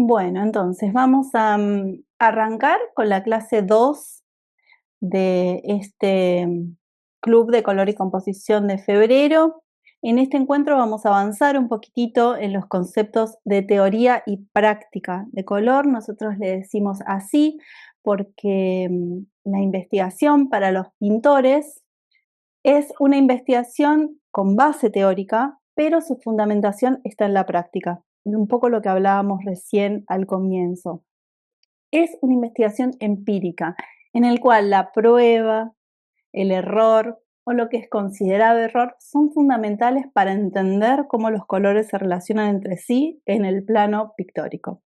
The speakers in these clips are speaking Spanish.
Bueno, entonces vamos a arrancar con la clase 2 de este club de color y composición de febrero. En este encuentro vamos a avanzar un poquitito en los conceptos de teoría y práctica de color. Nosotros le decimos así porque la investigación para los pintores es una investigación con base teórica, pero su fundamentación está en la práctica. Un poco lo que hablábamos recién al comienzo. Es una investigación empírica, en el cual la prueba, el error o lo que es considerado error son fundamentales para entender cómo los colores se relacionan entre sí en el plano pictórico.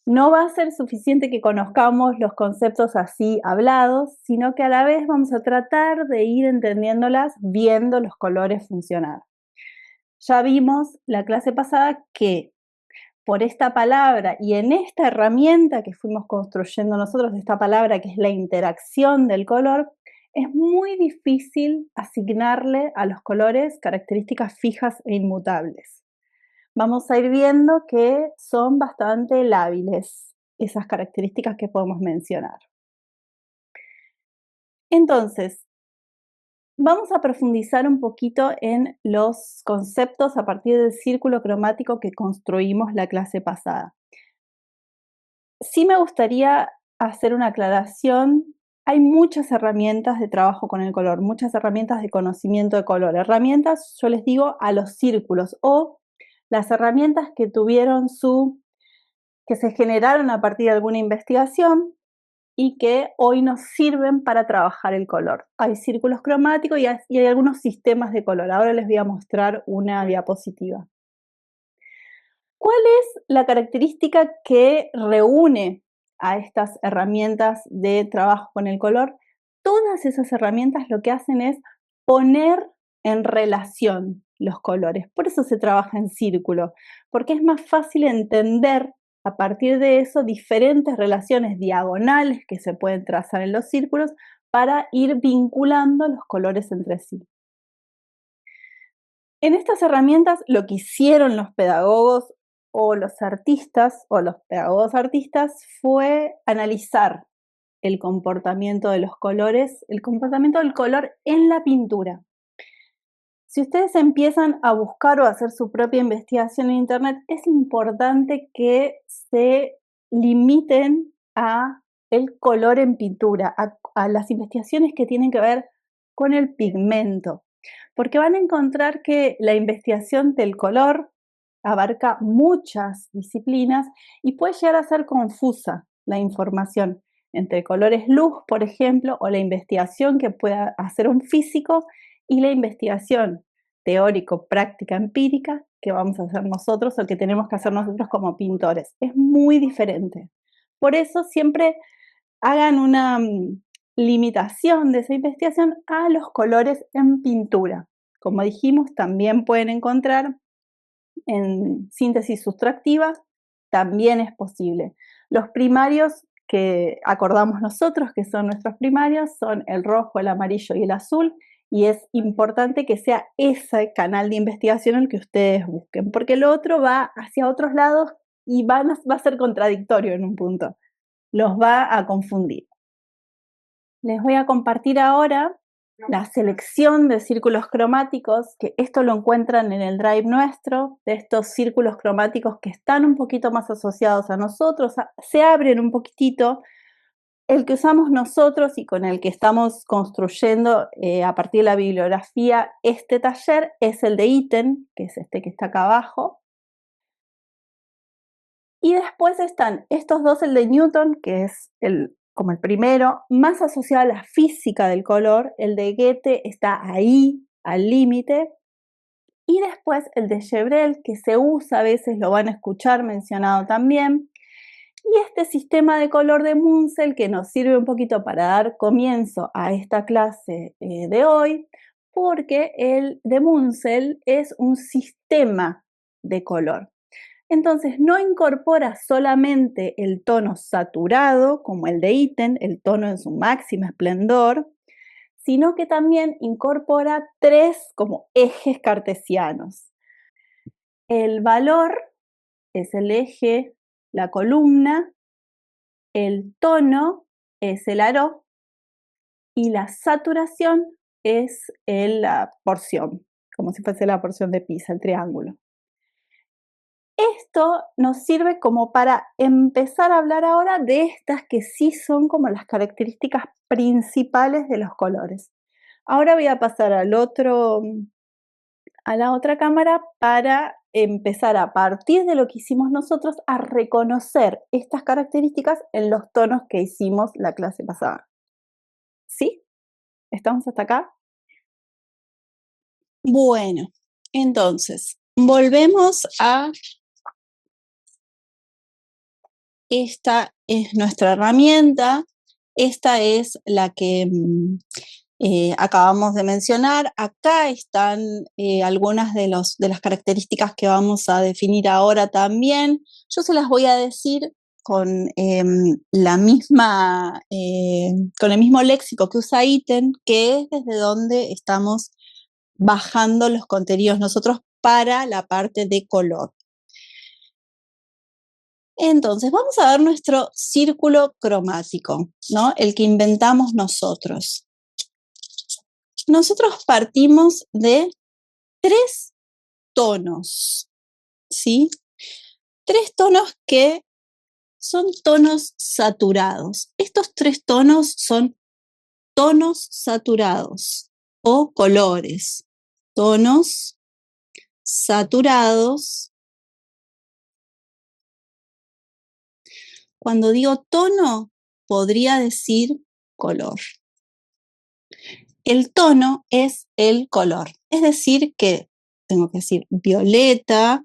No va a ser suficiente que conozcamos los conceptos así hablados, sino que a la vez vamos a tratar de ir entendiéndolas viendo los colores funcionar. Ya vimos la clase pasada que por esta palabra y en esta herramienta que fuimos construyendo nosotros, esta palabra que es la interacción del color, es muy difícil asignarle a los colores características fijas e inmutables. Vamos a ir viendo que son bastante lábiles esas características que podemos mencionar. Entonces, vamos a profundizar un poquito en los conceptos a partir del círculo cromático que construimos la clase pasada. Sí me gustaría hacer una aclaración. Hay muchas herramientas de trabajo con el color, muchas herramientas de conocimiento de color. Herramientas, yo les digo, a los círculos o las herramientas que se generaron a partir de alguna investigación y que hoy nos sirven para trabajar el color. Hay círculos cromáticos y hay algunos sistemas de color. Ahora les voy a mostrar una diapositiva. ¿Cuál es la característica que reúne a estas herramientas de trabajo con el color? Todas esas herramientas lo que hacen es poner en relación los colores. Por eso se trabaja en círculo, porque es más fácil entender a partir de eso diferentes relaciones diagonales que se pueden trazar en los círculos para ir vinculando los colores entre sí. En estas herramientas lo que hicieron los pedagogos o los artistas o los pedagogos artistas fue analizar el comportamiento de los colores, el comportamiento del color en la pintura. Si ustedes empiezan a buscar o a hacer su propia investigación en internet, es importante que se limiten a el color en pintura, a las investigaciones que tienen que ver con el pigmento, porque van a encontrar que la investigación del color abarca muchas disciplinas y puede llegar a ser confusa la información entre colores luz, por ejemplo, o la investigación que pueda hacer un físico y la investigación teórico-práctica empírica que vamos a hacer nosotros o que tenemos que hacer nosotros como pintores. Es muy diferente. Por eso siempre hagan una limitación de esa investigación a los colores en pintura. Como dijimos, también pueden encontrar en síntesis sustractiva, también es posible. Los primarios que acordamos nosotros, que son nuestros primarios, son el rojo, el amarillo y el azul, y es importante que sea ese canal de investigación el que ustedes busquen, porque lo otro va hacia otros lados y va a ser contradictorio en un punto, los va a confundir. Les voy a compartir ahora la selección de círculos cromáticos, que esto lo encuentran en el drive nuestro, de estos círculos cromáticos que están un poquito más asociados a nosotros, se abren un poquitito. El que usamos nosotros y con el que estamos construyendo a partir de la bibliografía este taller es el de Itten, que es este que está acá abajo. Y después están estos dos, el de Newton, que es como el primero, más asociado a la física del color, el de Goethe está ahí, al límite, y después el de Gebrel, que se usa, a veces lo van a escuchar mencionado también, y este sistema de color de Munsell, que nos sirve un poquito para dar comienzo a esta clase de hoy, porque el de Munsell es un sistema de color. Entonces no incorpora solamente el tono saturado, como el de Itten, el tono en su máximo esplendor, sino que también incorpora tres como ejes cartesianos. El valor es el eje, la columna, el tono es el aró y la saturación es la porción, como si fuese la porción de pizza, el triángulo. Esto nos sirve como para empezar a hablar ahora de estas que sí son como las características principales de los colores. Ahora voy a pasar a la otra cámara para empezar a partir de lo que hicimos nosotros a reconocer estas características en los tonos que hicimos la clase pasada. ¿Sí? ¿Estamos hasta acá? Bueno, entonces, volvemos a esta es nuestra herramienta, esta es la que acabamos de mencionar. Acá están algunas de las características que vamos a definir ahora también. Yo se las voy a decir con con el mismo léxico que usa ítem, que es desde donde estamos bajando los contenidos nosotros para la parte de color. Entonces, vamos a ver nuestro círculo cromático, ¿no? El que inventamos nosotros. Nosotros partimos de 3 tonos, ¿sí? 3 tonos que son tonos saturados. Estos 3 tonos son tonos saturados o colores. Tonos saturados. Cuando digo tono, podría decir color. El tono es el color. Es decir que tengo que decir violeta,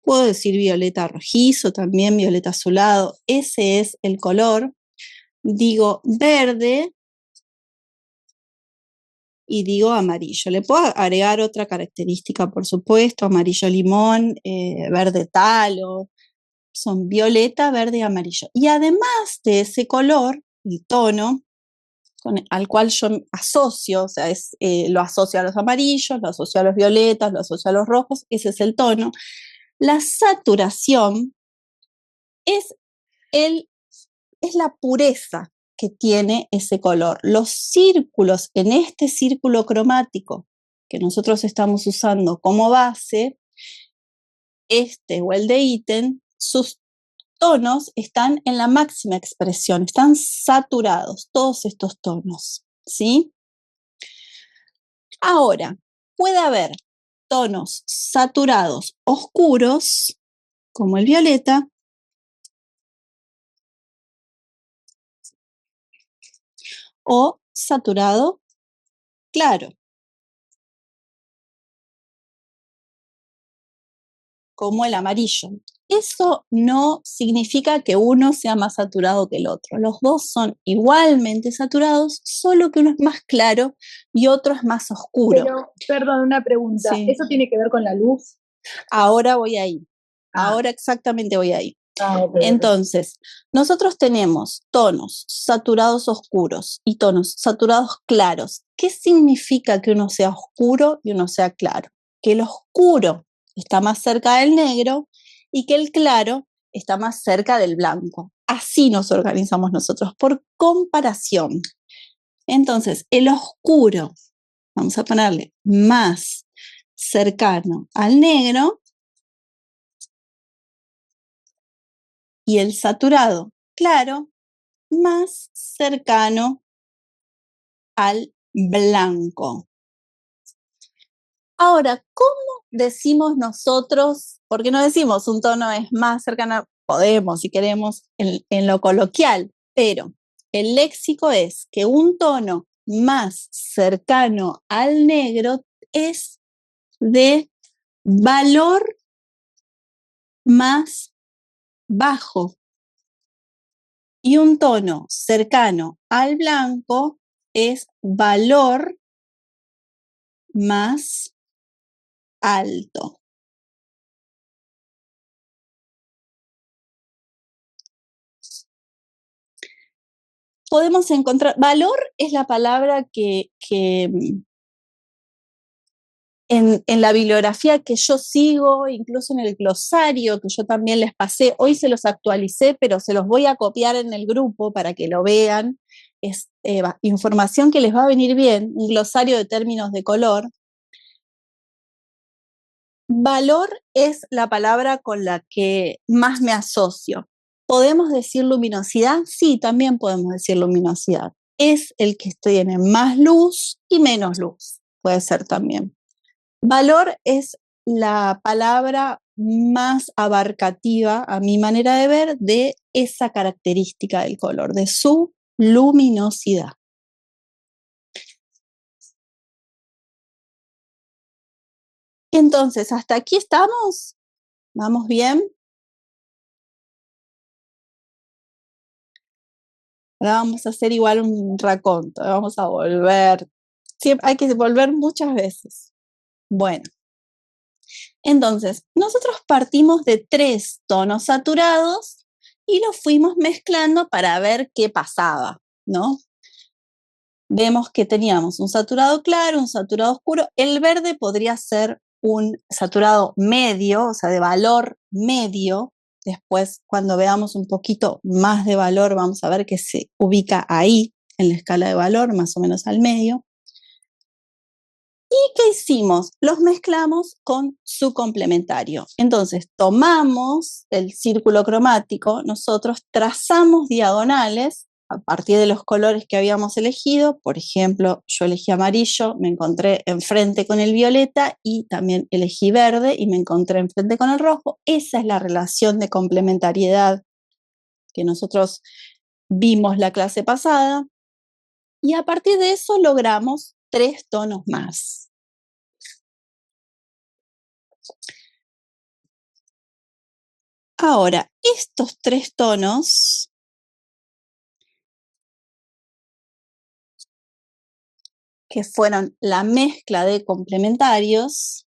puedo decir violeta rojizo también, violeta azulado, ese es el color. Digo verde y digo amarillo. Le puedo agregar otra característica, por supuesto, amarillo limón, verde talo, son violeta, verde y amarillo. Y además de ese color, el tono, al cual yo asocio, o sea, lo asocio a los amarillos, lo asocio a los violetas, lo asocio a los rojos, ese es el tono. La saturación es la pureza que tiene ese color. Los círculos en este círculo cromático que nosotros estamos usando como base, este o el de ítem, sus tonos están en la máxima expresión, están saturados, todos estos tonos, ¿sí? Ahora, puede haber tonos saturados oscuros, como el violeta, o saturado claro, como el amarillo. Eso no significa que uno sea más saturado que el otro. Los dos son igualmente saturados, solo que uno es más claro y otro es más oscuro. Pero, perdón, una pregunta. Sí. ¿Eso tiene que ver con la luz? Ahora voy ahí. Ahora exactamente voy ahí. Okay. Entonces, nosotros tenemos tonos saturados oscuros y tonos saturados claros. ¿Qué significa que uno sea oscuro y uno sea claro? Que el oscuro está más cerca del negro y que el claro está más cerca del blanco. Así nos organizamos nosotros, por comparación. Entonces, el oscuro, vamos a ponerle más cercano al negro, y el saturado claro más cercano al blanco. Ahora, ¿cómo decimos nosotros? Porque no decimos un tono es más cercano, podemos si queremos en lo coloquial, pero el léxico es que un tono más cercano al negro es de valor más bajo. Y un tono cercano al blanco es valor más alto. Podemos encontrar, valor es la palabra que en la bibliografía que yo sigo, incluso en el glosario que yo también les pasé, hoy se los actualicé, pero se los voy a copiar en el grupo para que lo vean, es información que les va a venir bien, un glosario de términos de color. Valor es la palabra con la que más me asocio. ¿Podemos decir luminosidad? Sí, también podemos decir luminosidad. Es el que tiene más luz y menos luz, puede ser también. Valor es la palabra más abarcativa, a mi manera de ver, de esa característica del color, de su luminosidad. Entonces, ¿hasta aquí estamos? ¿Vamos bien? Ahora vamos a hacer igual un raconto, vamos a volver. Siempre hay que volver muchas veces. Bueno, entonces, nosotros partimos de 3 tonos saturados y los fuimos mezclando para ver qué pasaba, ¿no? Vemos que teníamos un saturado claro, un saturado oscuro. El verde podría ser un saturado medio, o sea, de valor medio. Después, cuando veamos un poquito más de valor, vamos a ver que se ubica ahí, en la escala de valor, más o menos al medio. ¿Y qué hicimos? Los mezclamos con su complementario. Entonces, tomamos el círculo cromático, nosotros trazamos diagonales a partir de los colores que habíamos elegido. Por ejemplo, yo elegí amarillo, me encontré enfrente con el violeta, y también elegí verde y me encontré enfrente con el rojo. Esa es la relación de complementariedad que nosotros vimos la clase pasada. Y a partir de eso logramos 3 tonos más. Ahora, estos 3 tonos que fueron la mezcla de complementarios,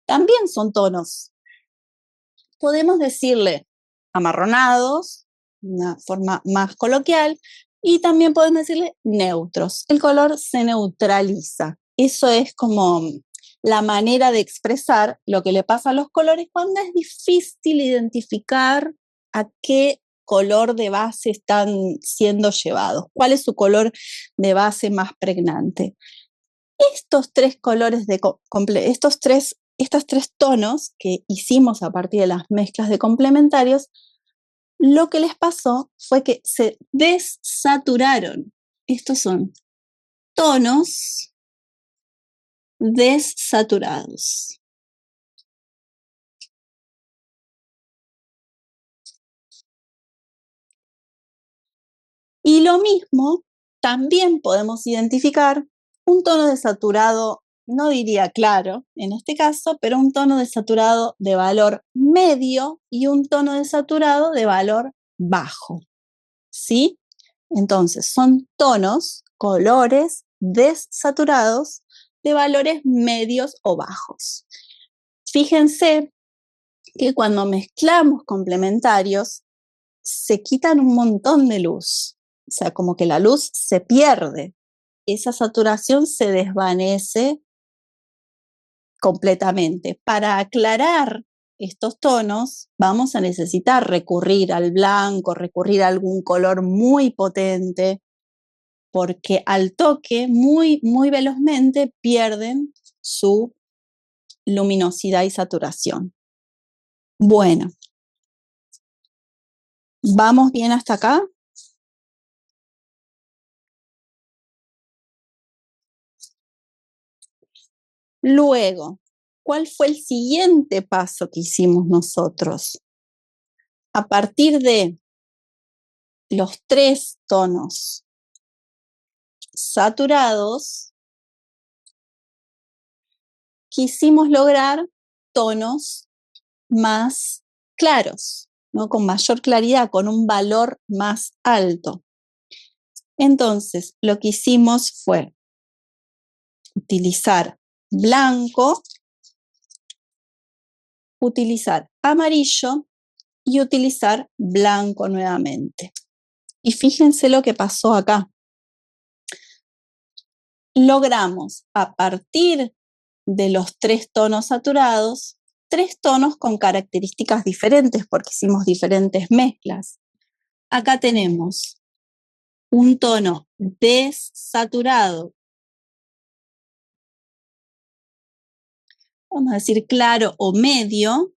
también son tonos. Podemos decirle amarronados, una forma más coloquial, y también podemos decirle neutros. El color se neutraliza. Eso es como la manera de expresar lo que le pasa a los colores cuando es difícil identificar a qué color de base están siendo llevados, cuál es su color de base más pregnante. Estos 3 colores estos tres tonos que hicimos a partir de las mezclas de complementarios, lo que les pasó fue que se desaturaron. Estos son tonos desaturados. Y lo mismo, también podemos identificar un tono desaturado, no diría claro en este caso, pero un tono desaturado de valor medio y un tono desaturado de valor bajo. ¿Sí? Entonces, son tonos, colores desaturados de valores medios o bajos. Fíjense que cuando mezclamos complementarios, se quitan un montón de luz. O sea, como que la luz se pierde. Esa saturación se desvanece completamente. Para aclarar estos tonos, vamos a necesitar recurrir al blanco, recurrir a algún color muy potente, porque al toque, muy, muy velozmente, pierden su luminosidad y saturación. Bueno, ¿vamos bien hasta acá? Luego, ¿cuál fue el siguiente paso que hicimos nosotros? A partir de los 3 tonos saturados, quisimos lograr tonos más claros, ¿no? Con mayor claridad, con un valor más alto. Entonces, lo que hicimos fue utilizar blanco utilizar amarillo y utilizar blanco nuevamente. Y fíjense lo que pasó acá. Logramos, a partir de los 3 tonos saturados, 3 tonos con características diferentes porque hicimos diferentes mezclas. Acá tenemos un tono desaturado, vamos a decir claro o medio,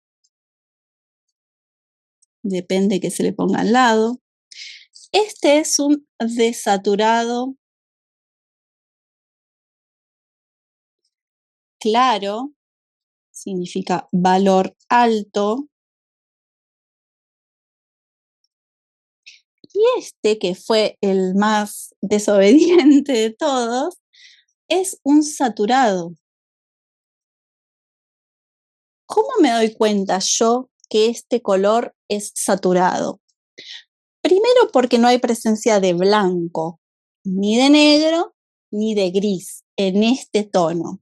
depende que se le ponga al lado. Este es un desaturado claro, significa valor alto. Y este, que fue el más desobediente de todos, es un saturado. ¿Cómo me doy cuenta yo que este color es saturado? Primero porque no hay presencia de blanco, ni de negro, ni de gris en este tono.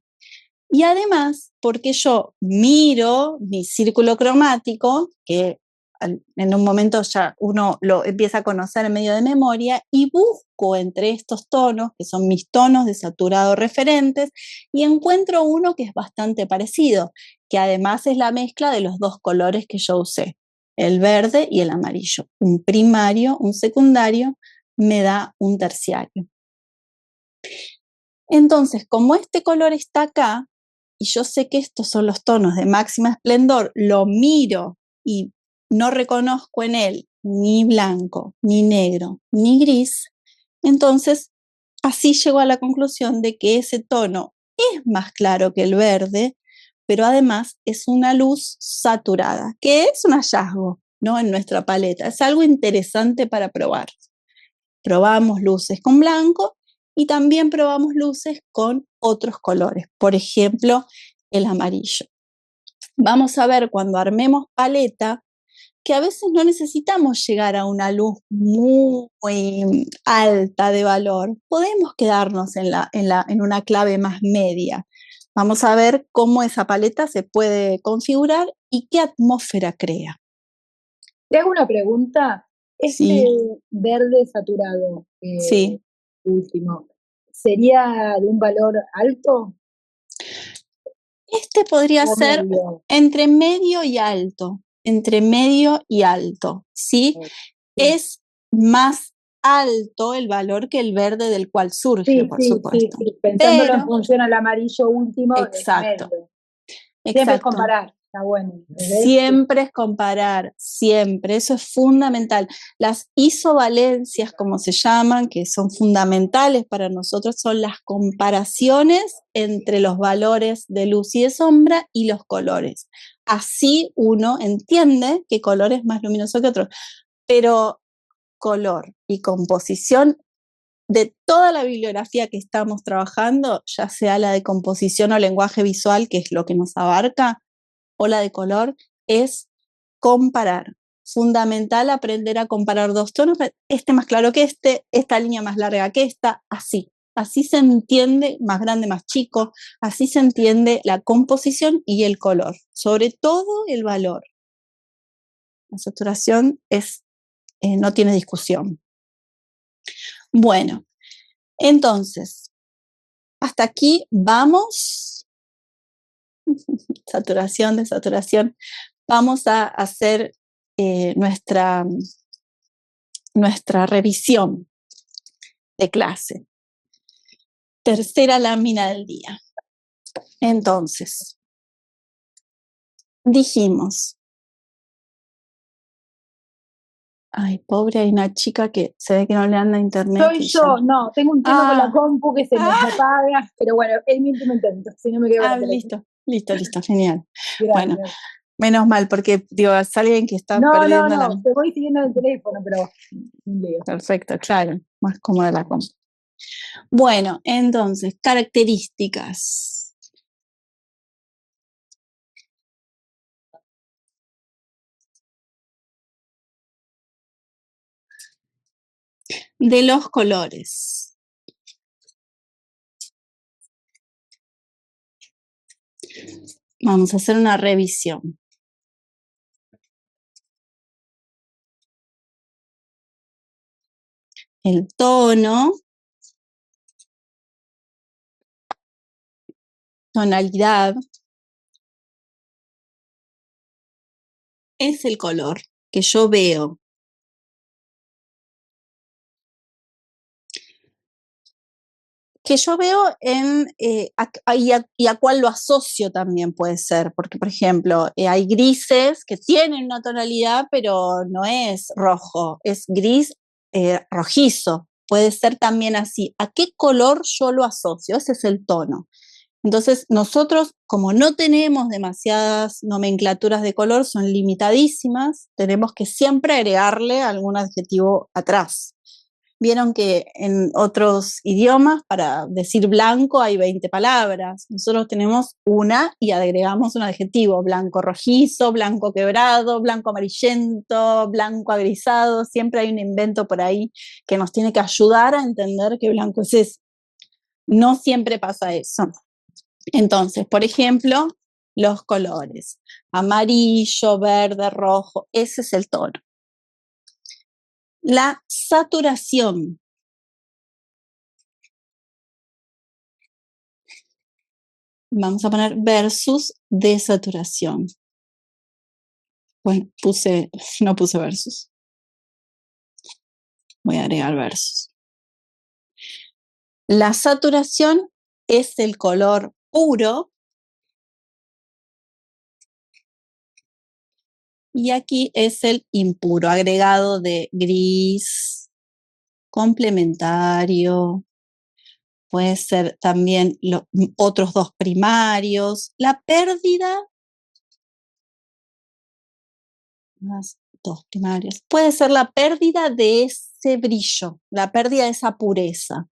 Y además porque yo miro mi círculo cromático, que en un momento ya uno lo empieza a conocer en medio de memoria, y busco entre estos tonos, que son mis tonos de saturado referentes, y encuentro uno que es bastante parecido, que además es la mezcla de los 2 colores que yo usé, el verde y el amarillo. Un primario, un secundario, me da un terciario. Entonces, como este color está acá, y yo sé que estos son los tonos de máxima esplendor, lo miro y no reconozco en él ni blanco, ni negro, ni gris, entonces así llego a la conclusión de que ese tono es más claro que el verde, pero además es una luz saturada, que es un hallazgo, ¿no? En nuestra paleta. Es algo interesante para probar. Probamos luces con blanco y también probamos luces con otros colores, por ejemplo, el amarillo. Vamos a ver cuando armemos paleta que a veces no necesitamos llegar a una luz muy alta de valor. Podemos quedarnos en una clave más media. Vamos a ver cómo esa paleta se puede configurar y qué atmósfera crea. Te hago una pregunta. Sí. Verde saturado, Sí. último, ¿sería de un valor alto? Este podría ser Medio. entre medio y alto, ¿sí? Sí. Es más alto el valor que el verde del cual surge, por supuesto. Sí. Pensándolo en función al amarillo último, exacto, es medio. exacto. Siempre es comparar, está bueno. Siempre es comparar, siempre, eso es fundamental. Las isovalencias, como se llaman, que son fundamentales para nosotros, son las comparaciones entre los valores de luz y de sombra y los colores. Así uno entiende qué color es más luminoso que otro, pero color y composición de toda la bibliografía que estamos trabajando, ya sea la de composición o lenguaje visual, que es lo que nos abarca, o la de color, es comparar. Fundamental aprender a comparar 2 tonos, este más claro que este, esta línea más larga que esta, así. Así se entiende, más grande, más chico, así se entiende la composición y el color, sobre todo el valor. La saturación no tiene discusión. Bueno, entonces, hasta aquí vamos. Saturación, desaturación. Vamos a hacer nuestra revisión de clase. Tercera lámina del día. Entonces, dijimos, ay, pobre, hay una chica que se ve que no le anda internet. Soy yo, no, tengo un tema con la compu que se me apaga, pero bueno, es mi último intento, si no me quedo con la listo, genial. Gracias. Bueno, menos mal, porque digo, es alguien que está perdiendo la... te voy siguiendo el teléfono, pero... Perfecto, claro, más cómoda la compu. Bueno, entonces, características. De los colores. Vamos a hacer una revisión. el tono, tonalidad, es el color que yo veo. Que yo veo y a cuál lo asocio también puede ser, porque por ejemplo, hay grises que tienen una tonalidad, pero no es rojo, es gris rojizo, puede ser también así. ¿A qué color yo lo asocio? Ese es el tono. Entonces, nosotros, como no tenemos demasiadas nomenclaturas de color, son limitadísimas, tenemos que siempre agregarle algún adjetivo atrás. Vieron que en otros idiomas para decir blanco hay 20 palabras. Nosotros tenemos una y agregamos un adjetivo: blanco rojizo, blanco quebrado, blanco amarillento, blanco agrisado. Siempre hay un invento por ahí que nos tiene que ayudar a entender qué blanco es eso. No siempre pasa eso. Entonces, por ejemplo, los colores: amarillo, verde, rojo, ese es el tono. La saturación. Vamos a poner versus desaturación. Bueno, no puse versus. Voy a agregar versus. La saturación es el color puro. Y aquí es el impuro, agregado de gris, complementario. Puede ser también otros dos primarios. La pérdida, más dos primarios, puede ser la pérdida de ese brillo, la pérdida de esa pureza.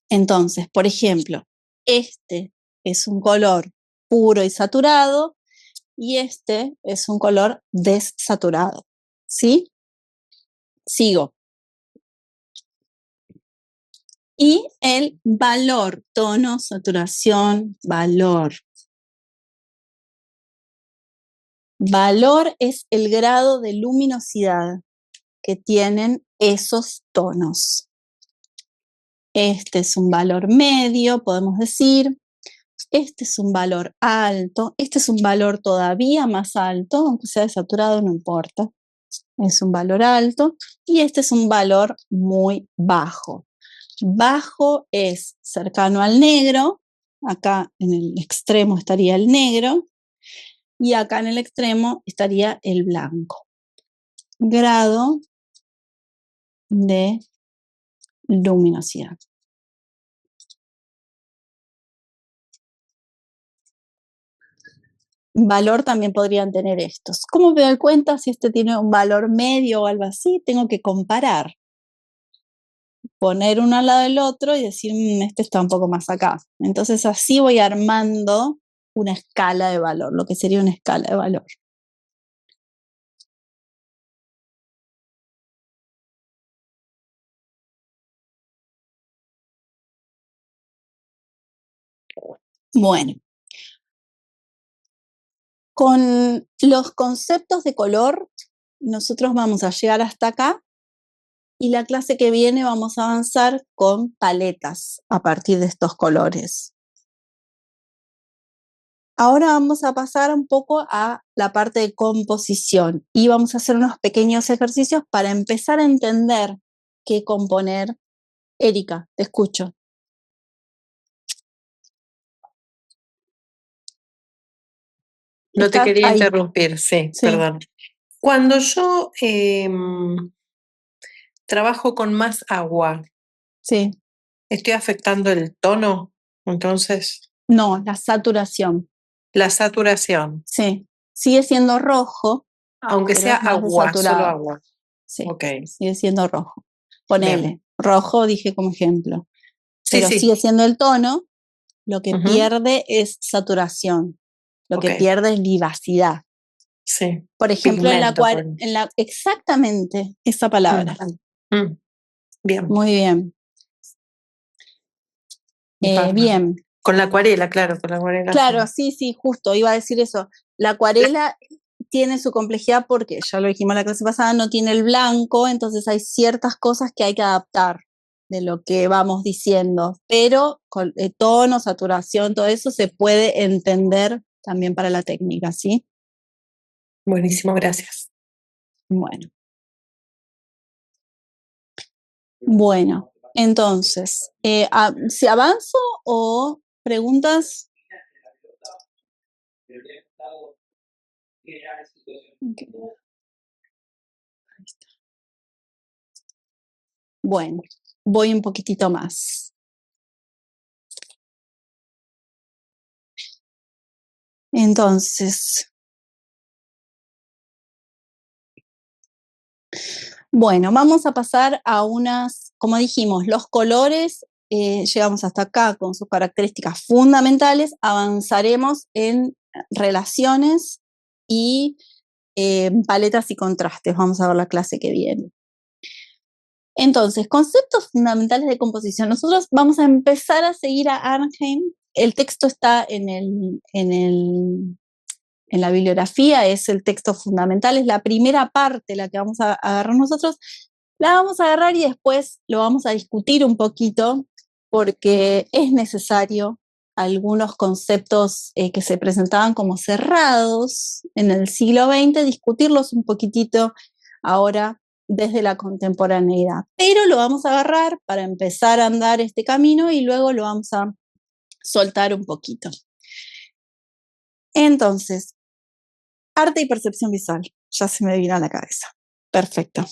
Entonces, por ejemplo, este es un color puro y saturado y este es un color desaturado. ¿Sí? Sigo. Y el valor, tono, saturación, valor. Valor es el grado de luminosidad que tienen esos tonos. Este es un valor medio, podemos decir. Este es un valor alto. Este es un valor todavía más alto, aunque sea desaturado, no importa. Es un valor alto. Y este es un valor muy bajo. Bajo es cercano al negro. Acá en el extremo estaría el negro. Y acá en el extremo estaría el blanco. Grado de luminosidad. Valor también podrían tener estos. ¿Cómo me doy cuenta si este tiene un valor medio o algo así? Tengo que comparar. Poner uno al lado del otro y decir, este está un poco más acá. Entonces así voy armando una escala de valor, lo que sería una escala de valor. Bueno, con los conceptos de color, nosotros vamos a llegar hasta acá y la clase que viene vamos a avanzar con paletas a partir de estos colores. Ahora vamos a pasar un poco a la parte de composición y vamos a hacer unos pequeños ejercicios para empezar a entender qué componer. Erika, te escucho. No te quería interrumpir, sí, perdón. Cuando yo trabajo con más agua, sí, ¿estoy afectando el tono? Entonces. No, la saturación. La saturación. Sí, sigue siendo rojo. Aunque sea agua, solo agua. Sí, okay. Sigue siendo rojo. Ponele, bien. Rojo dije como ejemplo. Pero sí. Sigue siendo el tono, lo que pierde es saturación, lo que pierde es vivacidad. Sí. Por ejemplo, exactamente esa palabra. Bien. Muy bien. Bien. Con la acuarela, claro, con la acuarela. Claro, sí, justo, iba a decir eso. La acuarela tiene su complejidad porque, ya lo dijimos la clase pasada, no tiene el blanco, entonces hay ciertas cosas que hay que adaptar de lo que vamos diciendo, pero con tono, saturación, todo eso se puede entender también para la técnica, ¿sí? Buenísimo, gracias. Bueno, entonces, ¿si avanzo o preguntas? Okay. Bueno, voy un poquitito más. Entonces, bueno, vamos a pasar a unas, como dijimos, los colores, llegamos hasta acá con sus características fundamentales, avanzaremos en relaciones y paletas y contrastes, vamos a ver la clase que viene. Entonces, conceptos fundamentales de composición. Nosotros vamos a empezar a seguir a Arnhem. El texto está en la bibliografía, es el texto fundamental, es la primera parte la que vamos a agarrar nosotros. La vamos a agarrar y después lo vamos a discutir un poquito porque es necesario algunos conceptos que se presentaban como cerrados en el siglo XX, discutirlos un poquitito ahora desde la contemporaneidad. Pero lo vamos a agarrar para empezar a andar este camino y luego lo vamos a soltar un poquito. Entonces, arte y percepción visual, ya se me vino a la cabeza. Perfecto,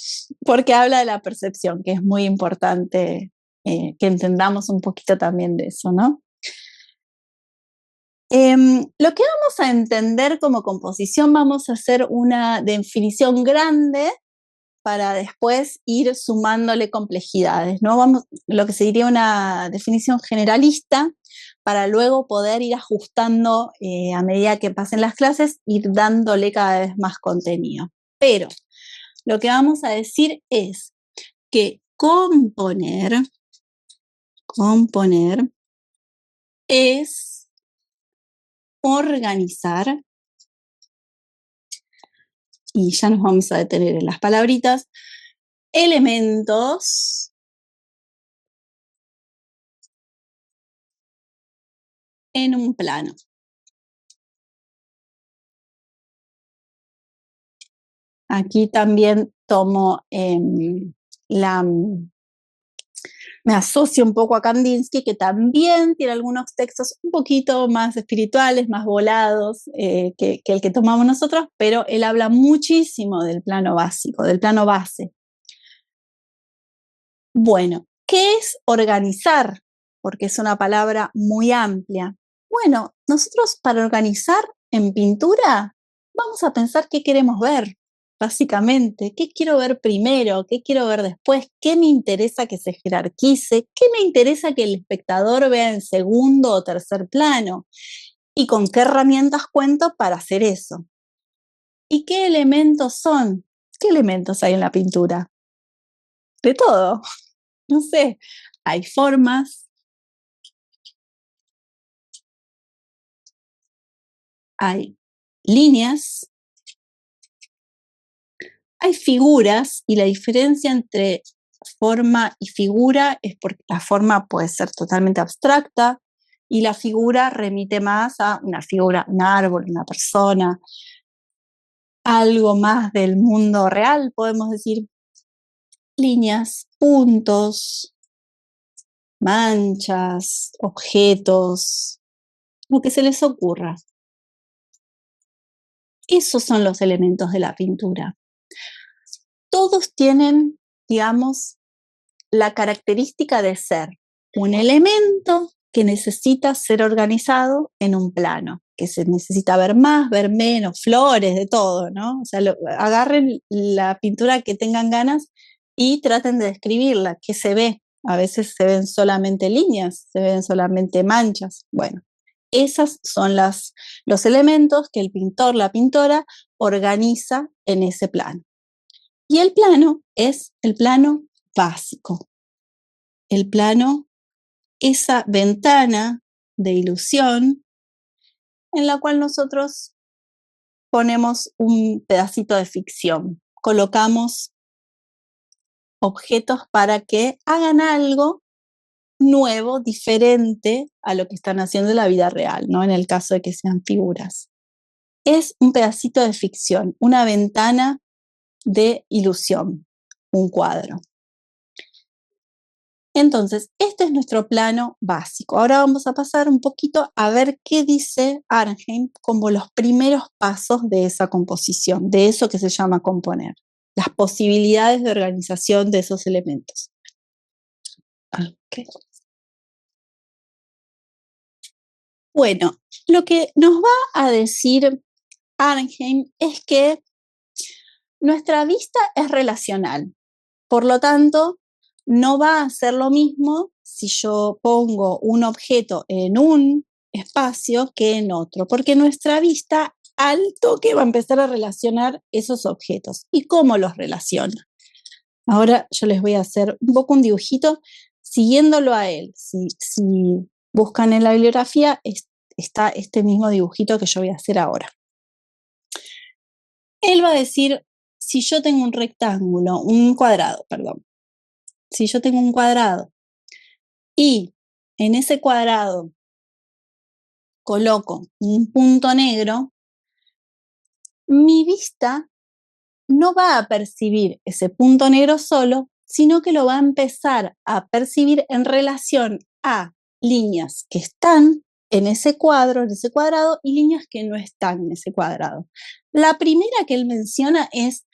porque habla de la percepción, que es muy importante que entendamos un poquito también de eso, ¿no? Lo que vamos a entender como composición, vamos a hacer una definición grande para después ir sumándole complejidades, ¿no? Lo que sería una definición generalista para luego poder ir ajustando a medida que pasen las clases, ir dándole cada vez más contenido. Pero lo que vamos a decir es que componer es organizar, y ya nos vamos a detener en las palabritas, elementos en un plano. Aquí también tomo me asocio un poco a Kandinsky, que también tiene algunos textos un poquito más espirituales, más volados que el que tomamos nosotros, pero él habla muchísimo del plano básico, del plano base. Bueno, ¿qué es organizar? Porque es una palabra muy amplia. Bueno, nosotros para organizar en pintura vamos a pensar qué queremos ver, básicamente. ¿Qué quiero ver primero? ¿Qué quiero ver después? ¿Qué me interesa que se jerarquice? ¿Qué me interesa que el espectador vea en segundo o tercer plano? ¿Y con qué herramientas cuento para hacer eso? ¿Y qué elementos son? ¿Qué elementos hay en la pintura? De todo. No sé, hay formas, hay líneas, hay figuras, y la diferencia entre forma y figura es porque la forma puede ser totalmente abstracta y la figura remite más a una figura, un árbol, una persona, algo más del mundo real, podemos decir. Líneas, puntos, manchas, objetos, lo que se les ocurra. Esos son los elementos de la pintura. Todos tienen, digamos, la característica de ser un elemento que necesita ser organizado en un plano, que se necesita ver más, ver menos, flores, de todo, ¿no? O sea, agarren la pintura que tengan ganas y traten de describirla, qué se ve. A veces se ven solamente líneas, se ven solamente manchas. Bueno, esos son los elementos que el pintor, la pintora, organiza en ese plano. Y el plano es el plano básico. El plano, esa ventana de ilusión en la cual nosotros ponemos un pedacito de ficción, colocamos objetos para que hagan algo nuevo, diferente a lo que están haciendo en la vida real, ¿no? En el caso de que sean figuras. Es un pedacito de ficción, una ventana de ilusión, un cuadro. Entonces, este es nuestro plano básico. Ahora vamos a pasar un poquito a ver qué dice Arnhem como los primeros pasos de esa composición, de eso que se llama componer, las posibilidades de organización de esos elementos. Okay. Bueno, lo que nos va a decir Arnhem es que nuestra vista es relacional, por lo tanto, no va a ser lo mismo si yo pongo un objeto en un espacio que en otro, porque nuestra vista al toque va a empezar a relacionar esos objetos. ¿Y cómo los relaciona? Ahora yo les voy a hacer un poco un dibujito siguiéndolo a él. Si buscan en la bibliografía, está este mismo dibujito que yo voy a hacer ahora. Él va a decir, si yo tengo un cuadrado, perdón. Si yo tengo un cuadrado y en ese cuadrado coloco un punto negro, mi vista no va a percibir ese punto negro solo, sino que lo va a empezar a percibir en relación a líneas que están en ese cuadrado, y líneas que no están en ese cuadrado. La primera que él menciona es,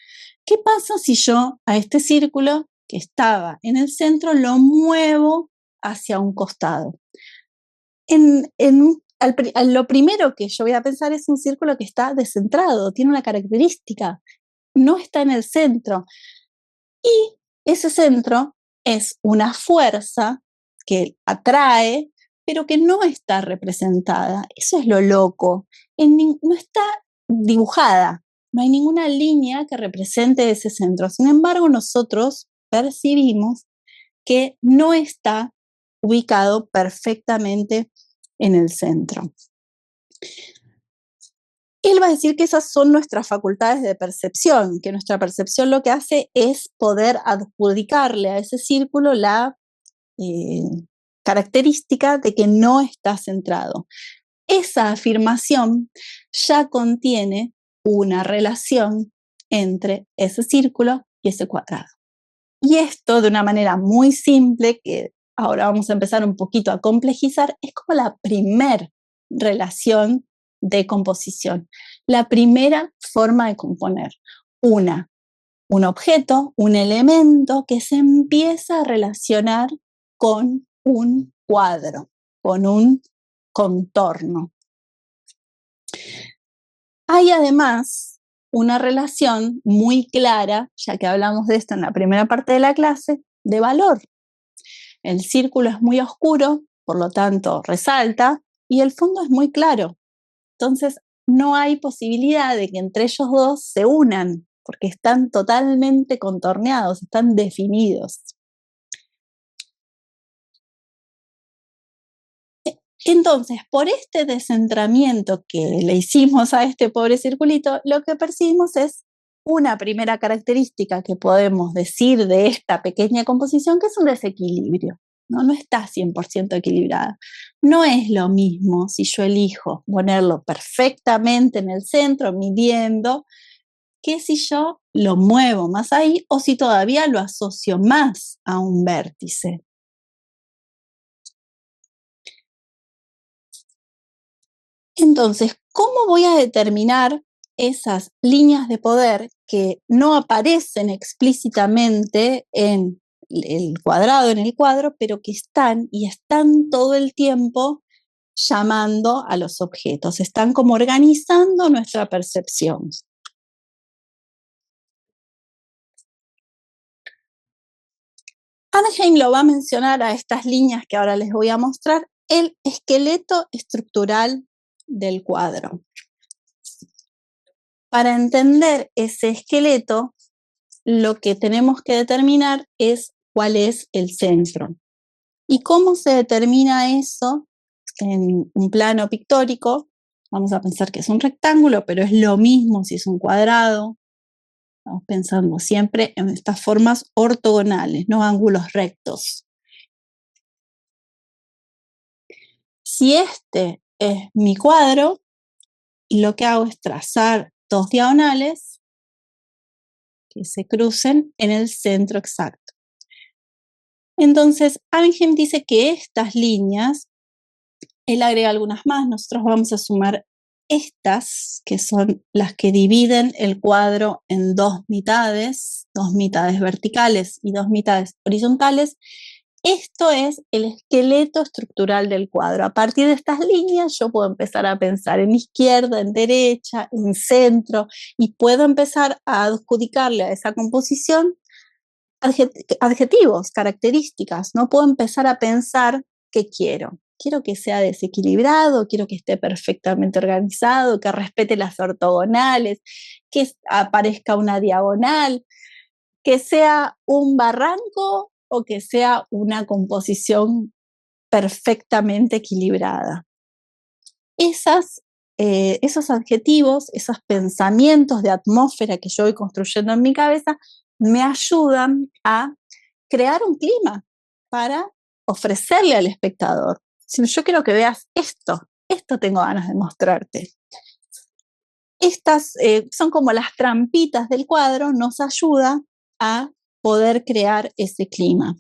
¿qué pasa si yo a este círculo que estaba en el centro lo muevo hacia un costado? Lo primero que yo voy a pensar es un círculo que está descentrado, tiene una característica, no está en el centro. Y ese centro es una fuerza que atrae, pero que no está representada. Eso es lo loco. No está dibujada, no hay ninguna línea que represente ese centro. Sin embargo, nosotros percibimos que no está ubicado perfectamente en el centro. Él va a decir que esas son nuestras facultades de percepción, que nuestra percepción lo que hace es poder adjudicarle a ese círculo la característica de que no está centrado. Esa afirmación ya contiene una relación entre ese círculo y ese cuadrado. Y esto, de una manera muy simple, que ahora vamos a empezar un poquito a complejizar, es como la primer relación de composición, la primera forma de componer. Un objeto, un elemento que se empieza a relacionar con un cuadro, con un contorno. Hay además una relación muy clara, ya que hablamos de esto en la primera parte de la clase, de valor. El círculo es muy oscuro, por lo tanto resalta, y el fondo es muy claro. Entonces no hay posibilidad de que entre ellos dos se unan, porque están totalmente contorneados, están definidos. Entonces, por este descentramiento que le hicimos a este pobre circulito, lo que percibimos es una primera característica que podemos decir de esta pequeña composición, que es un desequilibrio. No está 100% equilibrada. No es lo mismo si yo elijo ponerlo perfectamente en el centro, midiendo, que si yo lo muevo más ahí o si todavía lo asocio más a un vértice. Entonces, ¿cómo voy a determinar esas líneas de poder que no aparecen explícitamente en el cuadrado, en el cuadro, pero que están todo el tiempo llamando a los objetos? Están como organizando nuestra percepción. Arnhem lo va a mencionar a estas líneas que ahora les voy a mostrar, el esqueleto estructural del cuadro. Para entender ese esqueleto, lo que tenemos que determinar es cuál es el centro. ¿Y cómo se determina eso en un plano pictórico? Vamos a pensar que es un rectángulo, pero es lo mismo si es un cuadrado. Estamos pensando siempre en estas formas ortogonales, no ángulos rectos. Si este es mi cuadro, lo que hago es trazar dos diagonales que se crucen en el centro exacto. Entonces, Arnhem dice que estas líneas, él agrega algunas más, nosotros vamos a sumar estas, que son las que dividen el cuadro en dos mitades verticales y dos mitades horizontales. Esto es el esqueleto estructural del cuadro. A partir de estas líneas yo puedo empezar a pensar en izquierda, en derecha, en centro, y puedo empezar a adjudicarle a esa composición adjetivos, características, ¿no? Puedo empezar a pensar qué quiero. Quiero que sea desequilibrado, quiero que esté perfectamente organizado, que respete las ortogonales, que aparezca una diagonal, que sea un barranco o que sea una composición perfectamente equilibrada. Esos adjetivos, esos pensamientos de atmósfera que yo voy construyendo en mi cabeza, me ayudan a crear un clima para ofrecerle al espectador. Si yo quiero que veas esto tengo ganas de mostrarte. Estas son como las trampitas del cuadro, nos ayuda a poder crear ese clima.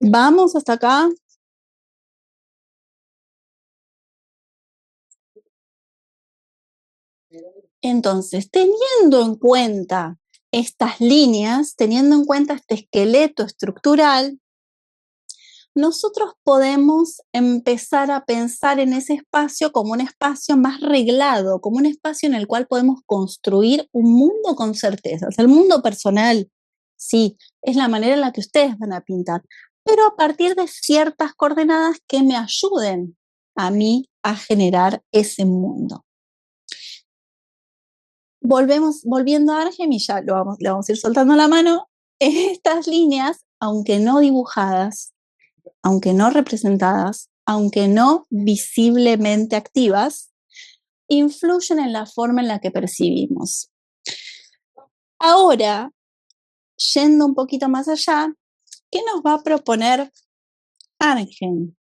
Vamos hasta acá. Entonces, teniendo en cuenta estas líneas, teniendo en cuenta este esqueleto estructural, nosotros podemos empezar a pensar en ese espacio como un espacio más reglado, como un espacio en el cual podemos construir un mundo con certezas. El mundo personal, sí, es la manera en la que ustedes van a pintar, pero a partir de ciertas coordenadas que me ayuden a mí a generar ese mundo. Volviendo a Arnhem, y ya le vamos a ir soltando la mano, estas líneas, aunque no dibujadas, aunque no representadas, aunque no visiblemente activas, influyen en la forma en la que percibimos. Ahora, yendo un poquito más allá, ¿qué nos va a proponer Arnhem?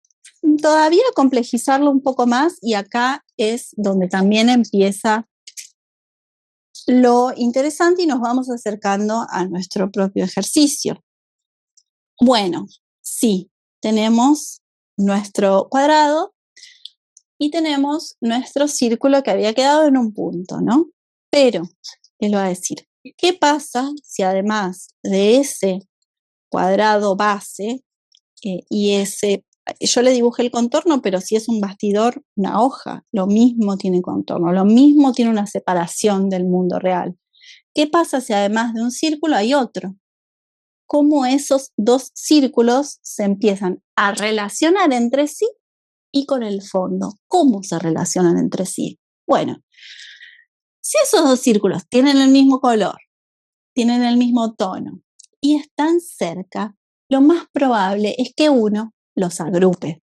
Todavía complejizarlo un poco más, y acá es donde también empieza lo interesante y nos vamos acercando a nuestro propio ejercicio. Bueno, sí, tenemos nuestro cuadrado y tenemos nuestro círculo que había quedado en un punto, ¿no? Pero, él va a decir, ¿qué pasa si además de ese cuadrado base y ese, yo le dibujé el contorno, pero si es un bastidor, una hoja, lo mismo tiene contorno, lo mismo tiene una separación del mundo real? ¿Qué pasa si además de un círculo hay otro? ¿Cómo esos dos círculos se empiezan a relacionar entre sí y con el fondo? ¿Cómo se relacionan entre sí? Bueno, si esos dos círculos tienen el mismo color, tienen el mismo tono y están cerca, lo más probable es que uno los agrupe.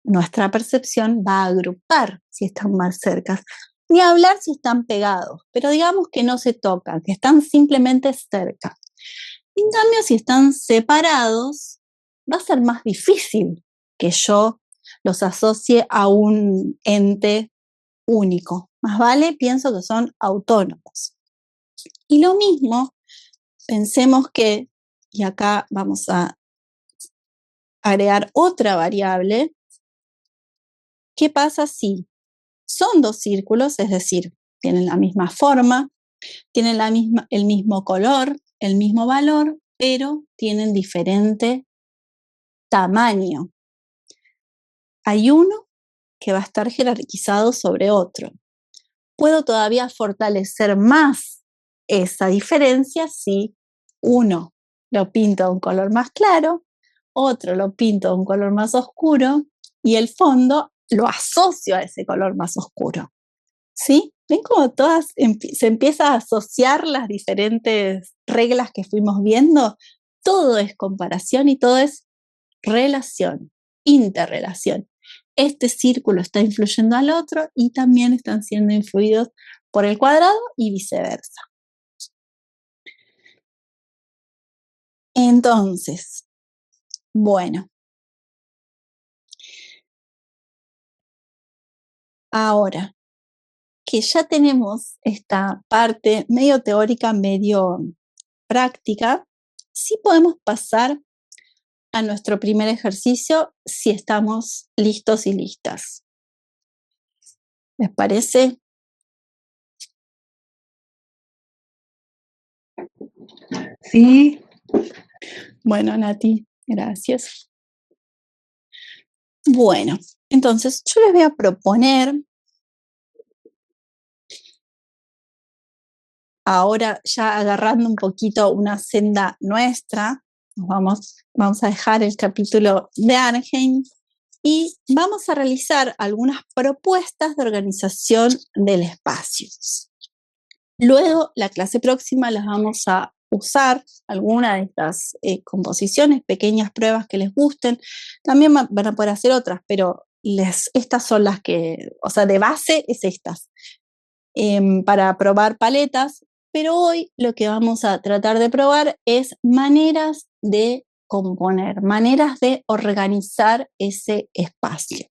Nuestra percepción va a agrupar si están más cerca, ni hablar si están pegados, pero digamos que no se tocan, que están simplemente cerca. En cambio, si están separados, va a ser más difícil que yo los asocie a un ente único. Más vale, pienso que son autónomos. Y lo mismo, pensemos que, y acá vamos a agregar otra variable, ¿qué pasa si son dos círculos, es decir, tienen la misma forma, tienen el mismo color, el mismo valor, pero tienen diferente tamaño? Hay uno que va a estar jerarquizado sobre otro. Puedo todavía fortalecer más esa diferencia si uno lo pinto de un color más claro, otro lo pinto de un color más oscuro y el fondo lo asocio a ese color más oscuro. ¿Sí? ¿Ven cómo se empieza a asociar las diferentes reglas que fuimos viendo? Todo es comparación y todo es relación, interrelación. este círculo está influyendo al otro y también están siendo influidos por el cuadrado y viceversa. Entonces, bueno. Ahora, que ya tenemos esta parte medio teórica, medio práctica, sí podemos pasar a nuestro primer ejercicio si estamos listos y listas. ¿Les parece? Sí. Bueno, Nati, gracias. Bueno, entonces yo les voy a proponer, ahora ya agarrando un poquito una senda nuestra, vamos a dejar el capítulo de Arnhem y vamos a realizar algunas propuestas de organización del espacio. Luego, la clase próxima las vamos a usar, alguna de estas composiciones, pequeñas pruebas que les gusten. También van a poder hacer otras, pero estas son las que, o sea, de base es estas, para probar paletas. Pero hoy lo que vamos a tratar de probar es maneras de componer, maneras de organizar ese espacio.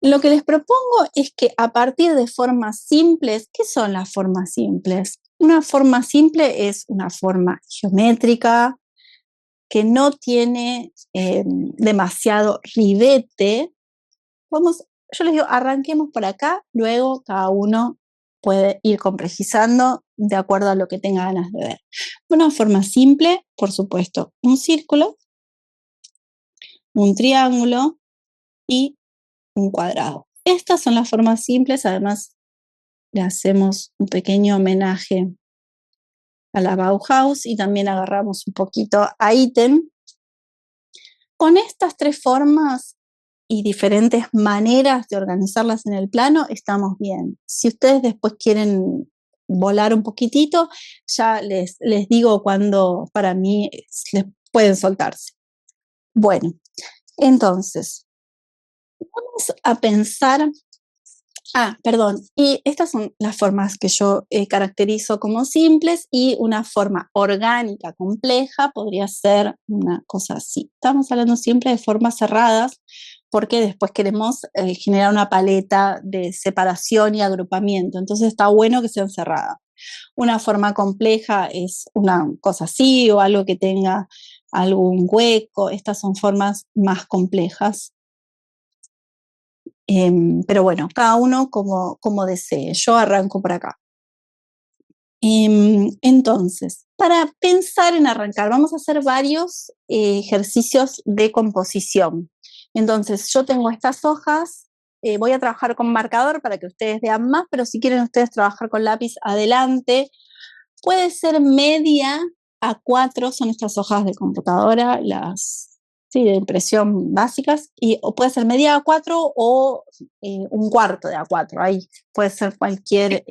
Lo que les propongo es que a partir de formas simples, ¿qué son las formas simples? Una forma simple es una forma geométrica que no tiene demasiado ribete. Yo les digo, arranquemos por acá, luego cada uno puede ir complejizando de acuerdo a lo que tenga ganas de ver. Una forma simple, por supuesto, un círculo, un triángulo y un cuadrado. Estas son las formas simples, además le hacemos un pequeño homenaje a la Bauhaus y también agarramos un poquito a ítem. Con estas tres formas y diferentes maneras de organizarlas en el plano, estamos bien. Si ustedes después quieren volar un poquitito, ya les digo cuándo para mí les pueden soltarse. Bueno, entonces, vamos a pensar, y estas son las formas que yo caracterizo como simples, y una forma orgánica compleja podría ser una cosa así. Estamos hablando siempre de formas cerradas, porque después queremos generar una paleta de separación y agrupamiento, entonces está bueno que sean cerradas. Una forma compleja es una cosa así, o algo que tenga algún hueco. Estas son formas más complejas. Pero bueno, cada uno como desee. Yo arranco por acá. Entonces, para pensar en arrancar, vamos a hacer varios ejercicios de composición. Entonces, yo tengo estas hojas, voy a trabajar con marcador para que ustedes vean más, pero si quieren ustedes trabajar con lápiz, adelante. Puede ser media A4, son estas hojas de computadora, de impresión básicas, o puede ser media A4 o un cuarto de A4, ahí puede ser cualquier,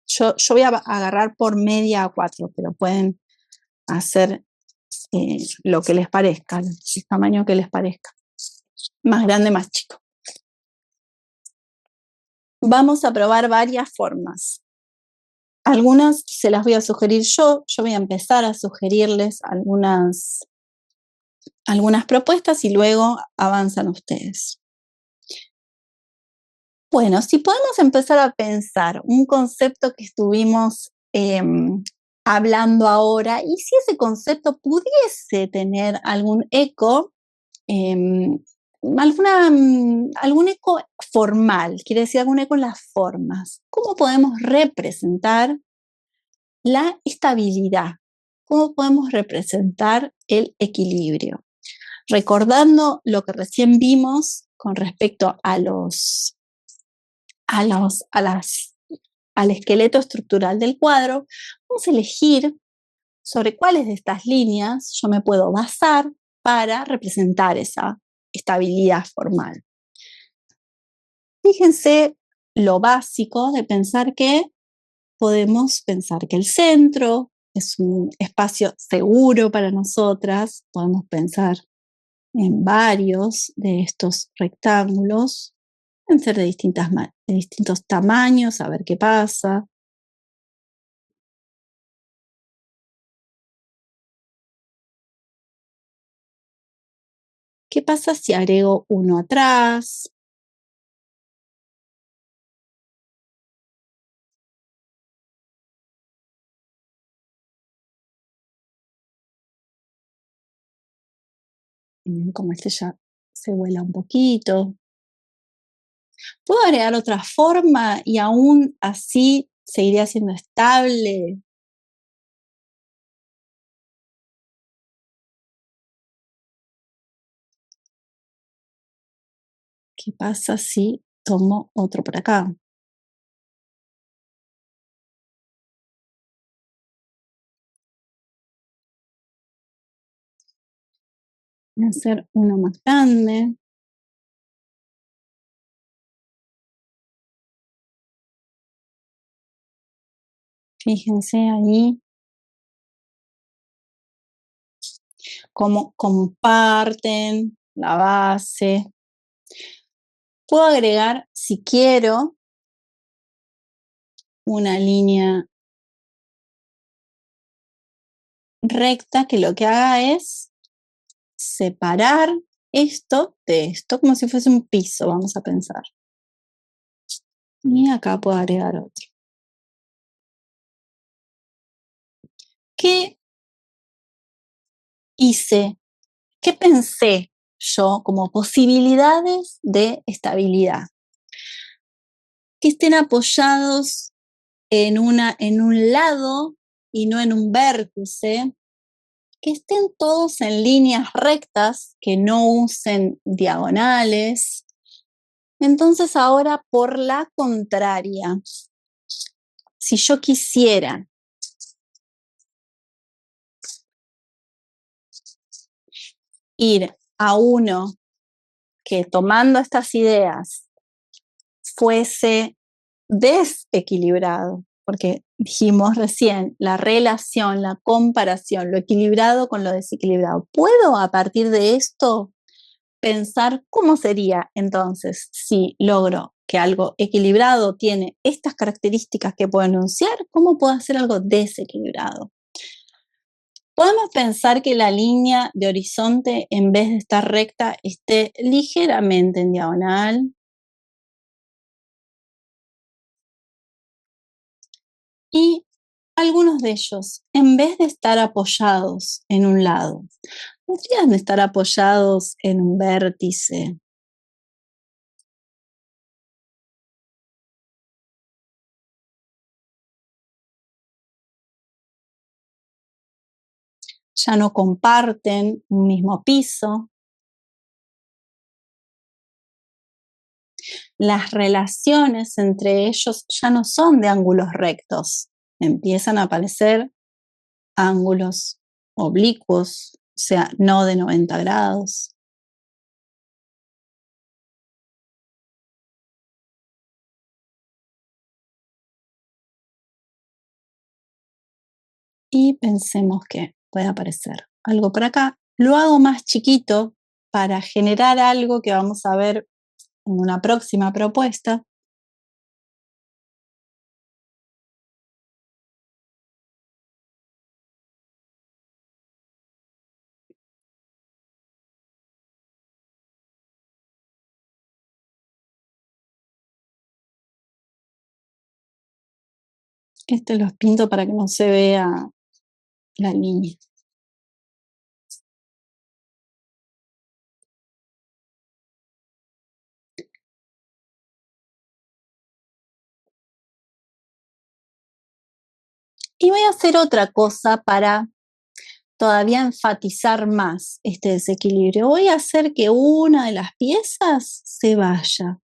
yo voy a agarrar por media A4, pero pueden hacer lo que les parezca, el tamaño que les parezca, más grande, más chico. Vamos a probar varias formas. Algunas se las voy a sugerir yo voy a empezar a sugerirles algunas propuestas y luego avanzan ustedes. Bueno, si podemos empezar a pensar un concepto que estuvimos hablando ahora, y si ese concepto pudiese tener algún eco, algún eco formal, quiere decir algún eco en las formas. ¿Cómo podemos representar la estabilidad? ¿Cómo podemos representar el equilibrio? Recordando lo que recién vimos con respecto al esqueleto estructural del cuadro, vamos a elegir sobre cuáles de estas líneas yo me puedo basar para representar esa estabilidad formal. Fíjense lo básico de pensar que podemos pensar que el centro es un espacio seguro para nosotras, podemos pensar en varios de estos rectángulos. Pueden ser de distintos tamaños, a ver qué pasa. ¿Qué pasa si agrego uno atrás? Como este ya se vuela un poquito. ¿Puedo agregar otra forma y aún así seguiría siendo estable? ¿Qué pasa si tomo otro por acá? Voy a hacer uno más grande. Fíjense ahí cómo comparten la base. Puedo agregar, si quiero, una línea recta que lo que haga es separar esto de esto, como si fuese un piso, vamos a pensar. Y acá puedo agregar otro. ¿Qué hice? ¿Qué pensé yo como posibilidades de estabilidad? Que estén apoyados en un lado y no en un vértice, que estén todos en líneas rectas, que no usen diagonales. Entonces ahora por la contraria, si yo quisiera ir a uno que tomando estas ideas fuese desequilibrado, porque dijimos recién la relación, la comparación, lo equilibrado con lo desequilibrado. ¿Puedo a partir de esto pensar cómo sería entonces si logro que algo equilibrado tiene estas características que puedo enunciar? ¿Cómo puedo hacer algo desequilibrado? Podemos pensar que la línea de horizonte, en vez de estar recta, esté ligeramente en diagonal. Y algunos de ellos, en vez de estar apoyados en un lado, podrían estar apoyados en un vértice. Ya no comparten un mismo piso. Las relaciones entre ellos ya no son de ángulos rectos, empiezan a aparecer ángulos oblicuos, o sea, no de 90 grados. Y pensemos que puede aparecer algo por acá. Lo hago más chiquito para generar algo que vamos a ver en una próxima propuesta. Este los pinto para que no se vea la línea. Y voy a hacer otra cosa para todavía enfatizar más este desequilibrio. Voy a hacer que una de las piezas se vaya.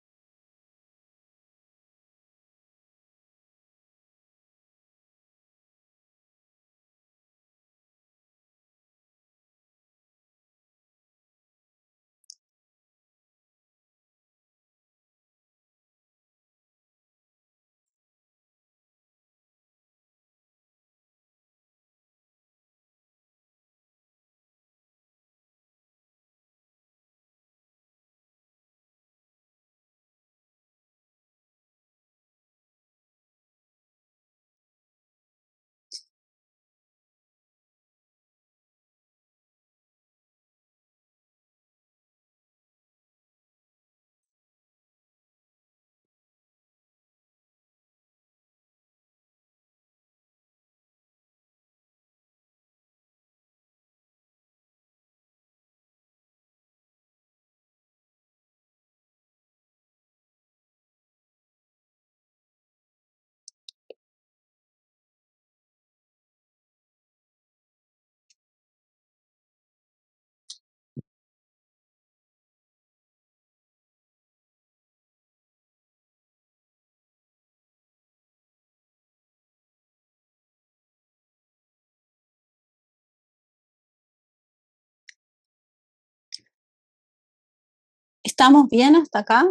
¿Estamos bien hasta acá?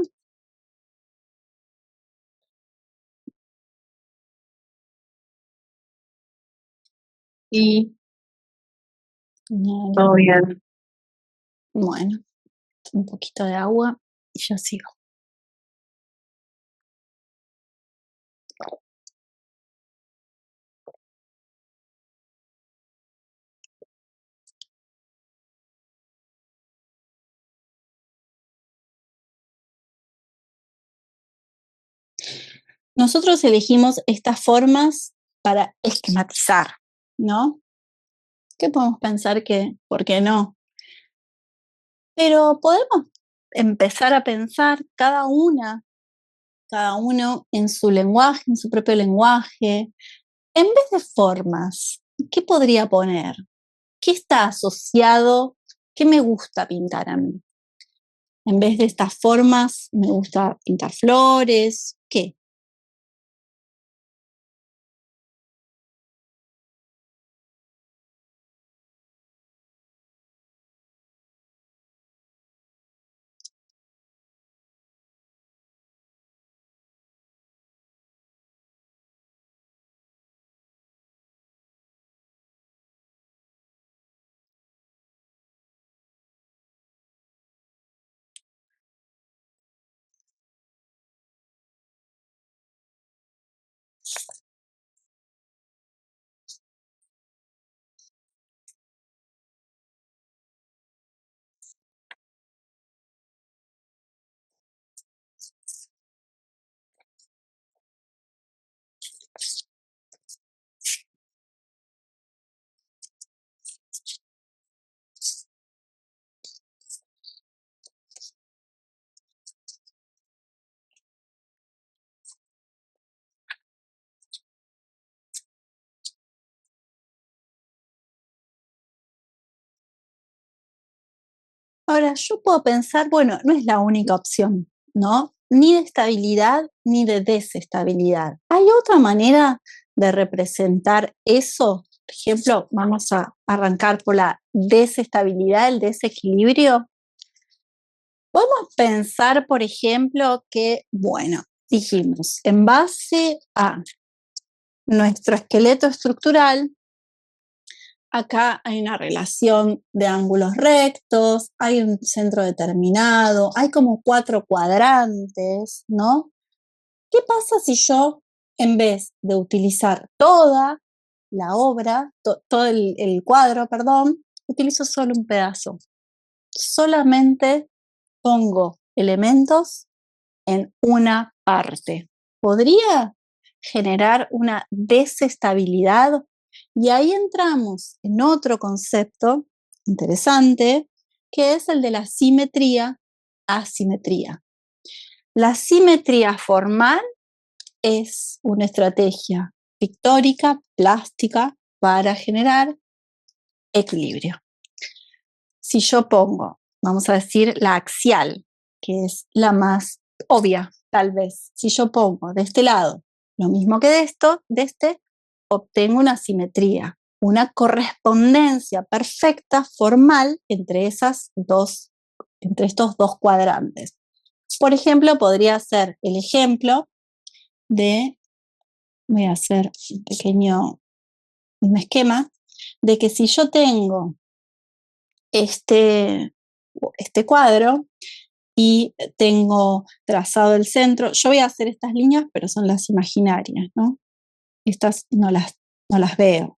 Sí, Bien. todo bien. Bueno, un poquito de agua y yo sigo. Nosotros elegimos estas formas para esquematizar, ¿no? ¿Qué podemos pensar que, por qué no? Pero podemos empezar a pensar cada uno en su lenguaje, en su propio lenguaje. En vez de formas, ¿qué podría poner? ¿Qué está asociado? ¿Qué me gusta pintar a mí? En vez de estas formas, me gusta pintar flores. ¿Qué? Ahora, yo puedo pensar, bueno, no es la única opción, ¿no? Ni de estabilidad ni de desestabilidad. ¿Hay otra manera de representar eso? Por ejemplo, vamos a arrancar por la desestabilidad, el desequilibrio. Podemos pensar, por ejemplo, que, bueno, dijimos, en base a nuestro esqueleto estructural, acá hay una relación de ángulos rectos, hay un centro determinado, hay como 4 cuadrantes, ¿no? ¿Qué pasa si yo, en vez de utilizar toda la obra, todo el cuadro, perdón, utilizo solo un pedazo? Solamente pongo elementos en una parte. ¿Podría generar una desestabilidad? Y ahí entramos en otro concepto interesante, que es el de la simetría-asimetría. La simetría formal es una estrategia pictórica, plástica, para generar equilibrio. Si yo pongo, vamos a decir, la axial, que es la más obvia, tal vez. Si yo pongo de este lado lo mismo que de este, obtengo una simetría, una correspondencia perfecta, formal, entre entre estos dos cuadrantes. Por ejemplo, podría ser el ejemplo de, voy a hacer un esquema, de que si yo tengo este cuadro y tengo trazado el centro. Yo voy a hacer estas líneas, pero son las imaginarias, ¿no? Estas no las veo.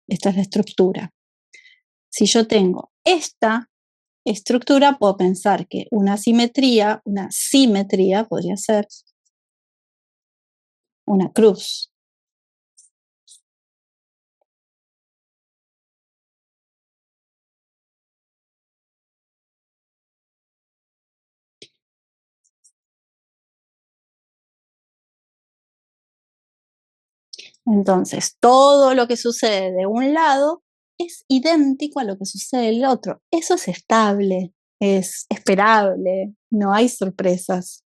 Esta es la estructura. Si yo tengo esta estructura, puedo pensar que una simetría podría ser una cruz. Entonces, todo lo que sucede de un lado es idéntico a lo que sucede del otro. Eso es estable, es esperable, no hay sorpresas.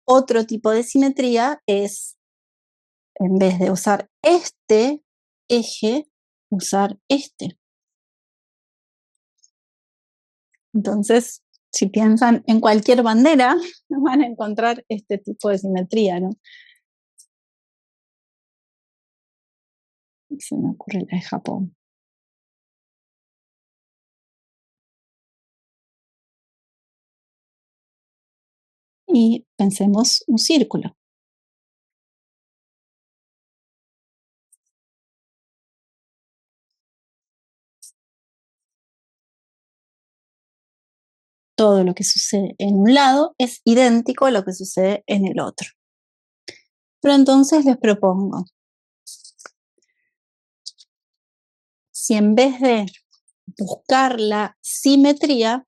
Otro tipo de simetría es, en vez de usar este eje, usar este. Entonces, si piensan en cualquier bandera, van a encontrar este tipo de simetría, ¿no? Se me ocurre la de Japón. Y pensemos un círculo. Todo lo que sucede en un lado es idéntico a lo que sucede en el otro. Pero entonces les propongo, si en vez de buscar la simetría,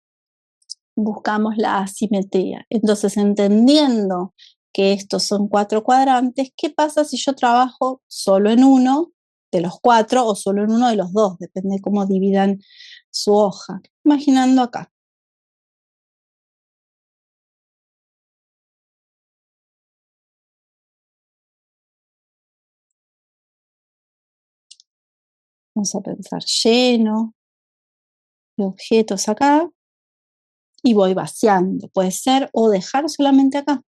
buscamos la asimetría. Entonces, entendiendo que estos son 4 cuadrantes, ¿qué pasa si yo trabajo solo en uno de los 4 o solo en uno de los 2? Depende de cómo dividan su hoja. Imaginando acá. Vamos a pensar lleno de objetos acá y voy vaciando. Puede ser o dejar solamente acá.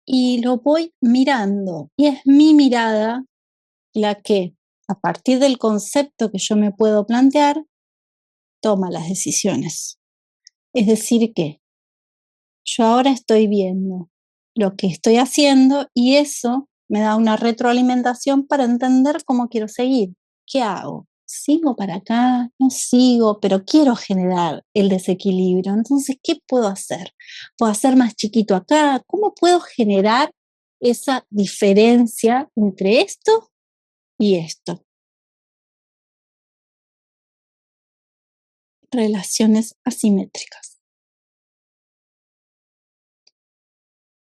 Y lo voy mirando. Y es mi mirada la que, a partir del concepto que yo me puedo plantear, toma las decisiones. Es decir, que yo ahora estoy viendo lo que estoy haciendo y eso me da una retroalimentación para entender cómo quiero seguir. ¿Qué hago? ¿Sigo para acá? No sigo, pero quiero generar el desequilibrio. Entonces, ¿qué puedo hacer? ¿Puedo hacer más chiquito acá? ¿Cómo puedo generar esa diferencia entre esto y esto? Relaciones asimétricas.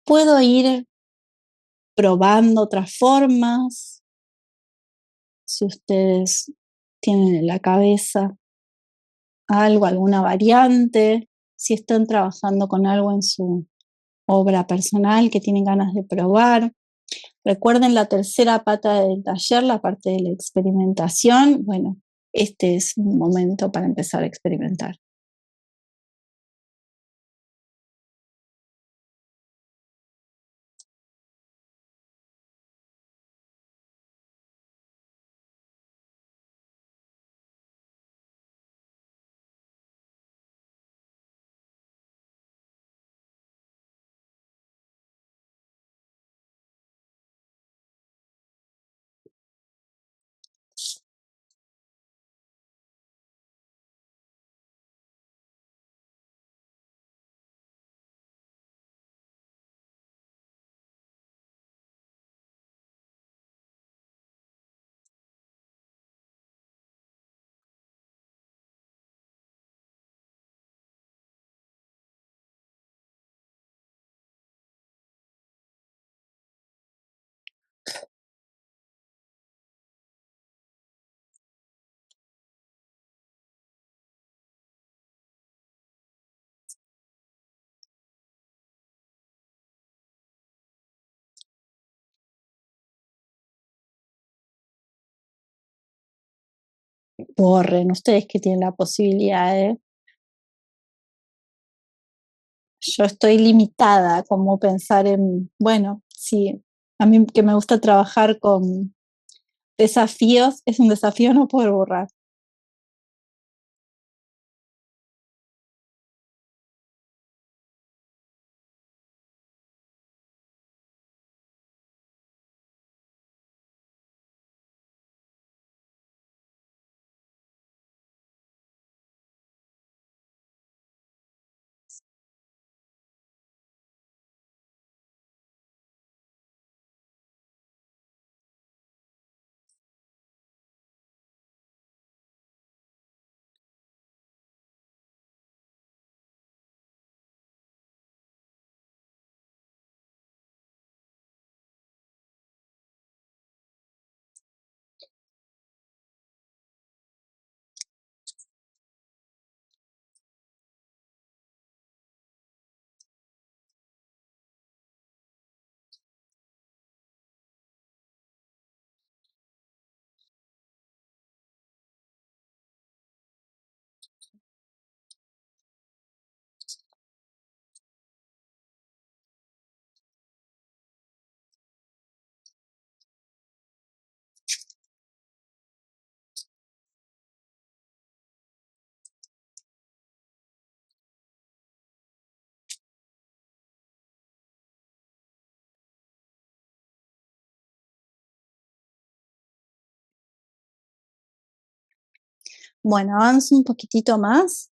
Puedo ir probando otras formas. Si ustedes tienen en la cabeza algo, alguna variante, si están trabajando con algo en su obra personal que tienen ganas de probar. Recuerden la tercera pata del taller, la parte de la experimentación. Bueno, este es un momento para empezar a experimentar. borren, ustedes que tienen la posibilidad de... Yo estoy limitada a cómo pensar en, bueno, sí, a mí que me gusta trabajar con desafíos, es un desafío no poder borrar. Bueno, avanzo un poquitito más.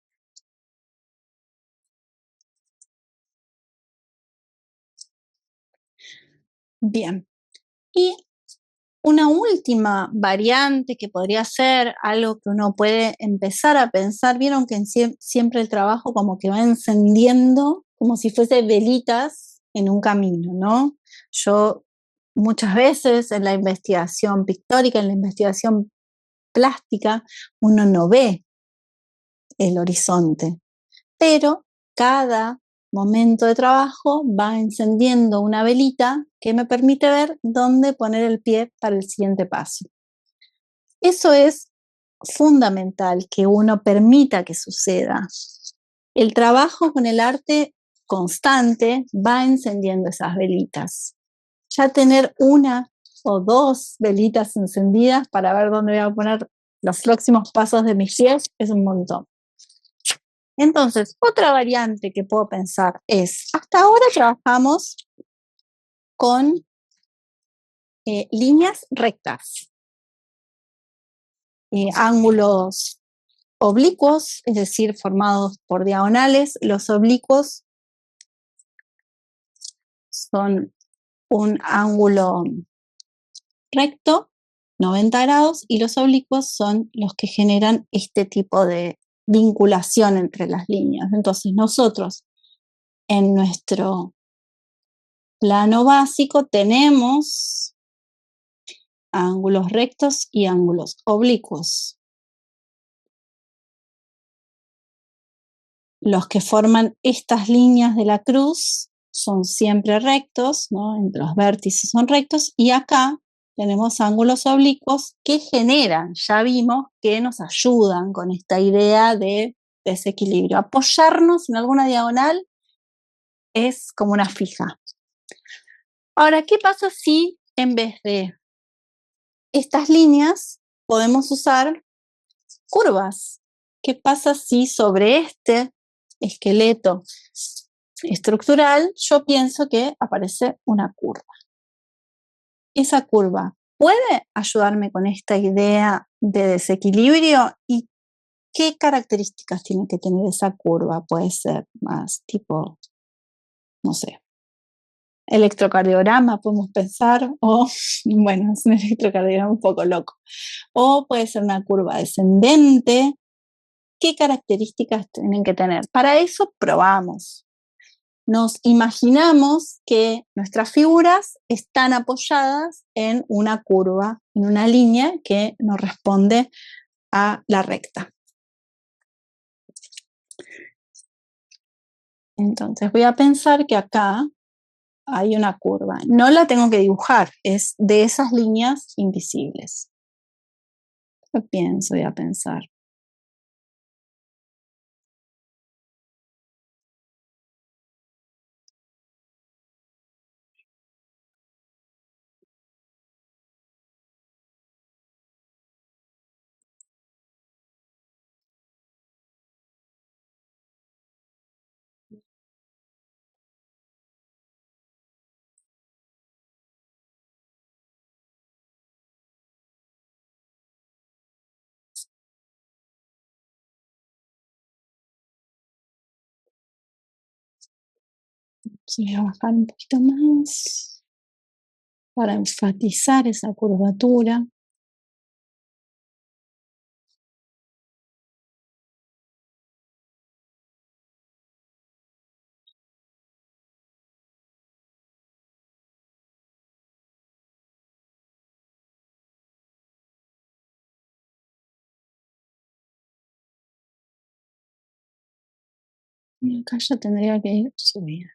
Bien. Y una última variante que podría ser algo que uno puede empezar a pensar, vieron que siempre el trabajo como que va encendiendo como si fuese velitas en un camino, ¿no? Yo muchas veces en la investigación pictórica, en la investigación plástica, uno no ve el horizonte, pero cada momento de trabajo va encendiendo una velita que me permite ver dónde poner el pie para el siguiente paso. Eso es fundamental, que uno permita que suceda. El trabajo con el arte constante va encendiendo esas velitas. Ya tener una o dos velitas encendidas para ver dónde voy a poner los próximos pasos de mis pies es un montón. Entonces, otra variante que puedo pensar es, hasta ahora trabajamos con líneas rectas, ángulos oblicuos, es decir, formados por diagonales. Los oblicuos son un ángulo recto, 90 grados, y los oblicuos son los que generan este tipo de vinculación entre las líneas. Entonces, nosotros en nuestro plano básico tenemos ángulos rectos y ángulos oblicuos. Los que forman estas líneas de la cruz son siempre rectos, ¿no? Entre los vértices son rectos, y acá tenemos ángulos oblicuos que generan, ya vimos, que nos ayudan con esta idea de desequilibrio. Apoyarnos en alguna diagonal es como una fija. Ahora, ¿qué pasa si en vez de estas líneas podemos usar curvas? ¿Qué pasa si sobre este esqueleto estructural yo pienso que aparece una curva? Esa curva puede ayudarme con esta idea de desequilibrio. ¿Y qué características tiene que tener esa curva? Puede ser más tipo, no sé, electrocardiograma, podemos pensar, o bueno, es un electrocardiograma un poco loco, o puede ser una curva descendente. ¿Qué características tienen que tener? Para eso probamos. Nos imaginamos que nuestras figuras están apoyadas en una curva, en una línea que nos responde a la recta. Entonces voy a pensar que acá hay una curva. No la tengo que dibujar, es de esas líneas invisibles. Lo pienso, voy a pensar. Voy a bajar un poquito más para enfatizar esa curvatura. Y acá ya tendría que ir subir.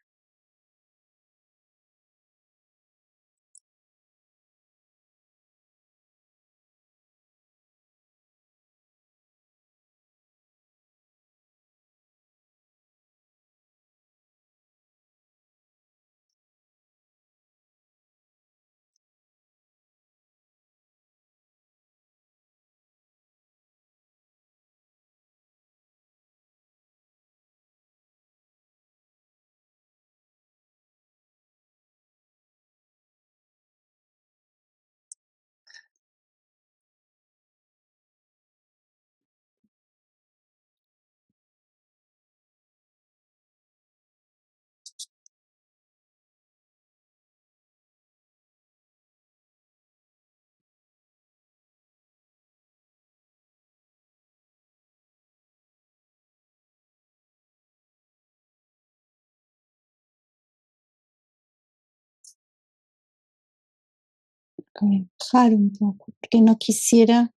Voy a bajar un poco, porque no quisiera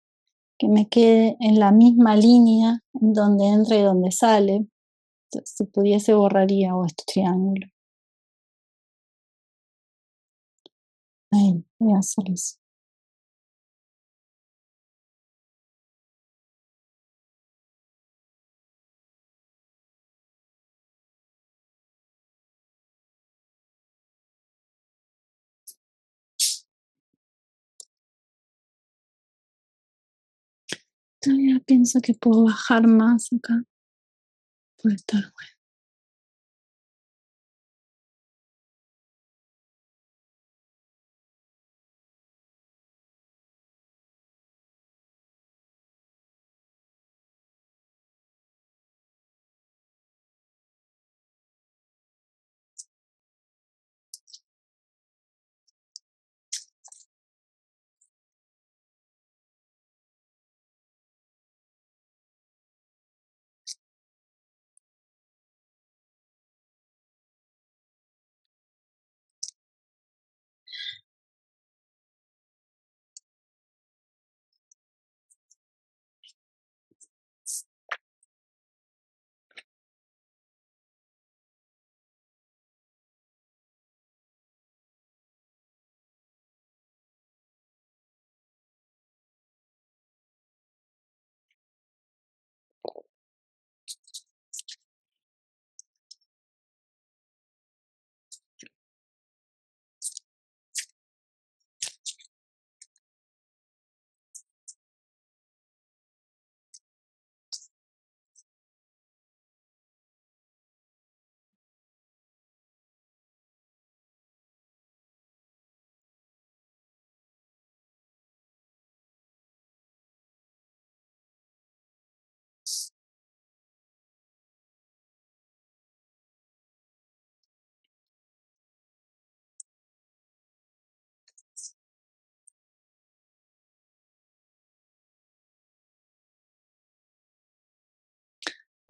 que me quede en la misma línea en donde entra y donde sale. Entonces, si pudiese borraría este triángulo. Ahí, voy a hacer eso. Todavía pienso que puedo bajar más acá. Puede estar bueno.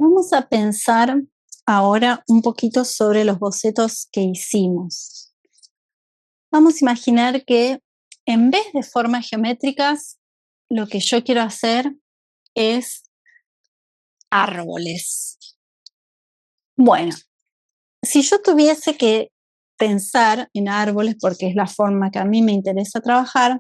Vamos a pensar ahora un poquito sobre los bocetos que hicimos. Vamos a imaginar que en vez de formas geométricas, lo que yo quiero hacer es árboles. Bueno, si yo tuviese que pensar en árboles, porque es la forma que a mí me interesa trabajar,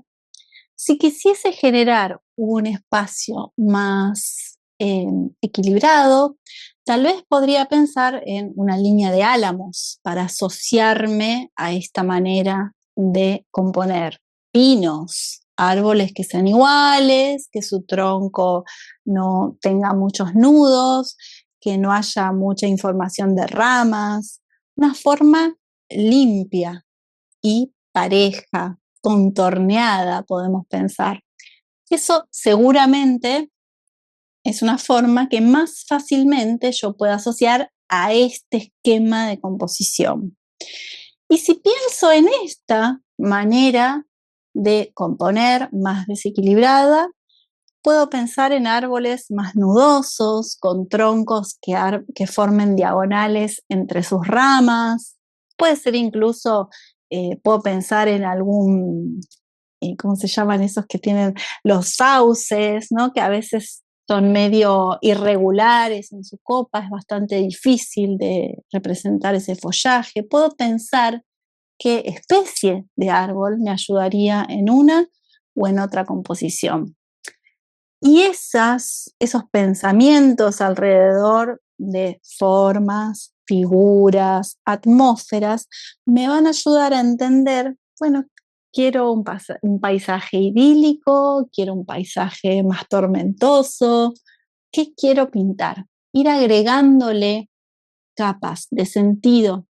Si quisiese generar un espacio más equilibrado, tal vez podría pensar en una línea de álamos para asociarme a esta manera de componer. Pinos, árboles que sean iguales, que su tronco no tenga muchos nudos, que no haya mucha información de ramas, una forma limpia y pareja, contorneada, podemos pensar. Eso seguramente es una forma que más fácilmente yo puedo asociar a este esquema de composición. Y si pienso en esta manera de componer más desequilibrada, puedo pensar en árboles más nudosos, con troncos que formen diagonales entre sus ramas. Puede ser incluso, puedo pensar en algún, ¿cómo se llaman esos que tienen los sauces, ¿no? Que a veces son medio irregulares en su copa, es bastante difícil de representar ese follaje. Puedo pensar qué especie de árbol me ayudaría en una o en otra composición. Y esos pensamientos alrededor de formas, figuras, atmósferas, me van a ayudar a entender, bueno, quiero un paisaje idílico, quiero un paisaje más tormentoso, ¿qué quiero pintar? Ir agregándole capas de sentido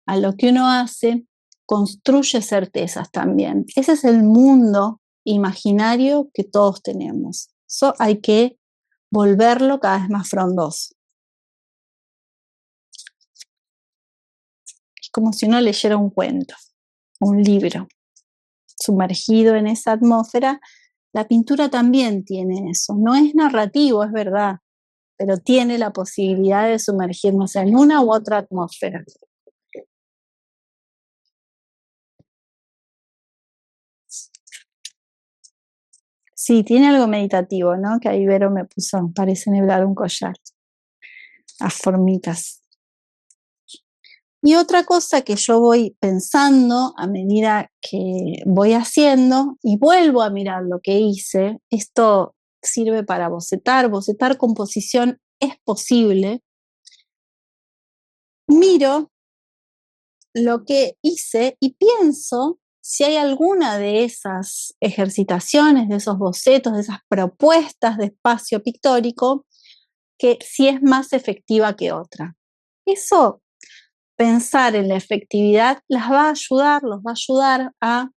a lo que uno hace, construye certezas también. Ese es el mundo imaginario que todos tenemos. Eso hay que volverlo cada vez más frondoso. Es como si uno leyera un cuento, un libro. Sumergido en esa atmósfera, la pintura también tiene eso. No es narrativo, es verdad, pero tiene la posibilidad de sumergirnos en una u otra atmósfera. Sí, tiene algo meditativo, ¿no? Que ahí Vero me puso, parece enhebrar un collar, a formitas. Y otra cosa que yo voy pensando a medida que voy haciendo y vuelvo a mirar lo que hice, esto sirve para bocetar composición es posible. Miro lo que hice y pienso si hay alguna de esas ejercitaciones, de esos bocetos, de esas propuestas de espacio pictórico, que sí es más efectiva que otra. Eso, pensar en la efectividad, los va a ayudar a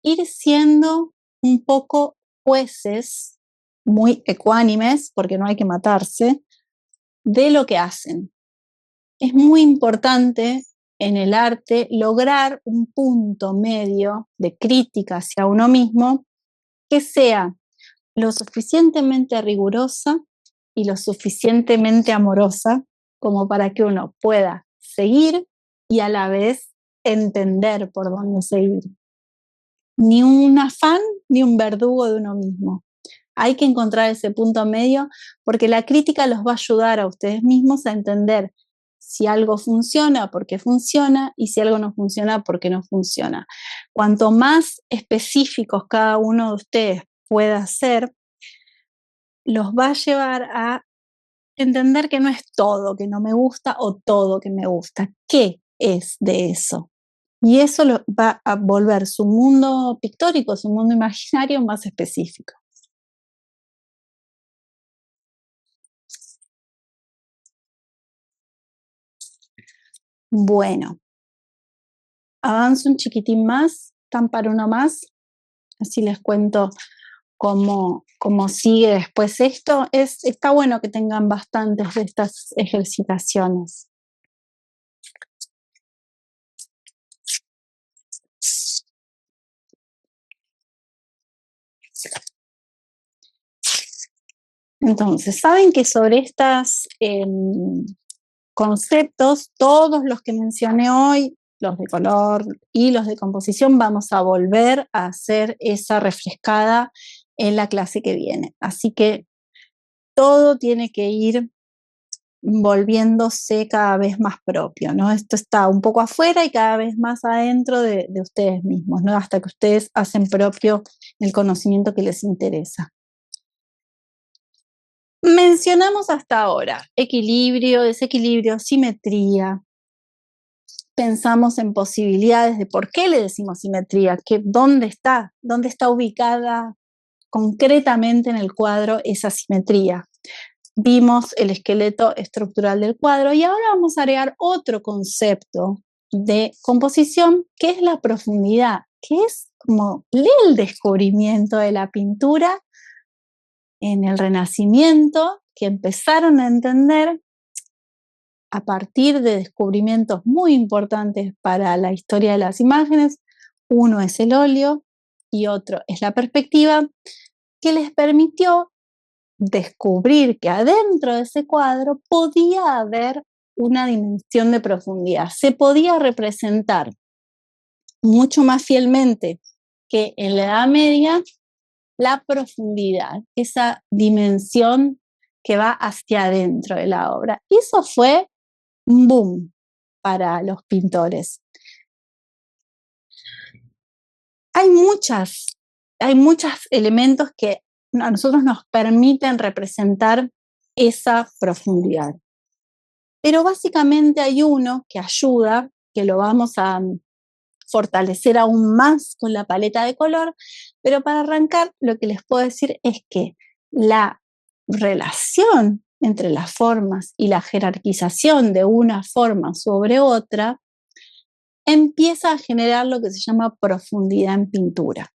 ir siendo un poco jueces, muy ecuánimes, porque no hay que matarse, de lo que hacen. Es muy importante en el arte lograr un punto medio de crítica hacia uno mismo que sea lo suficientemente rigurosa y lo suficientemente amorosa como para que uno pueda seguir y a la vez entender por dónde seguir. Ni un afán ni un verdugo de uno mismo. Hay que encontrar ese punto medio porque la crítica los va a ayudar a ustedes mismos a entender si algo funciona, por qué funciona, y si algo no funciona, por qué no funciona. Cuanto más específicos cada uno de ustedes pueda ser, los va a llevar a entender que no es todo que no me gusta o todo que me gusta. ¿Qué es de eso? Y eso va a volver su mundo pictórico, su mundo imaginario más específico. Bueno, avanzo un chiquitín más, están para uno más, así les cuento cómo sigue después esto. Está bueno que tengan bastantes de estas ejercitaciones. Entonces, saben que sobre estos conceptos, todos los que mencioné hoy, los de color y los de composición, vamos a volver a hacer esa refrescada en la clase que viene. Así que todo tiene que ir volviéndose cada vez más propio, ¿no? Esto está un poco afuera y cada vez más adentro de ustedes mismos, ¿no? Hasta que ustedes hacen propio el conocimiento que les interesa. Mencionamos hasta ahora equilibrio, desequilibrio, simetría. Pensamos en posibilidades de por qué le decimos simetría, dónde está ubicada concretamente en el cuadro esa simetría. Vimos el esqueleto estructural del cuadro y ahora vamos a agregar otro concepto de composición, que es la profundidad, que es como el descubrimiento de la pintura en el Renacimiento, que empezaron a entender a partir de descubrimientos muy importantes para la historia de las imágenes. Uno es el óleo y otro es la perspectiva, que les permitió descubrir que adentro de ese cuadro podía haber una dimensión de profundidad. Se podía representar mucho más fielmente que en la Edad Media la profundidad, esa dimensión que va hacia adentro de la obra. Y eso fue un boom para los pintores. Hay muchos elementos que a nosotros nos permiten representar esa profundidad. Pero básicamente hay uno que ayuda, que lo vamos a fortalecer aún más con la paleta de color, pero para arrancar lo que les puedo decir es que la relación entre las formas y la jerarquización de una forma sobre otra empieza a generar lo que se llama profundidad en pintura.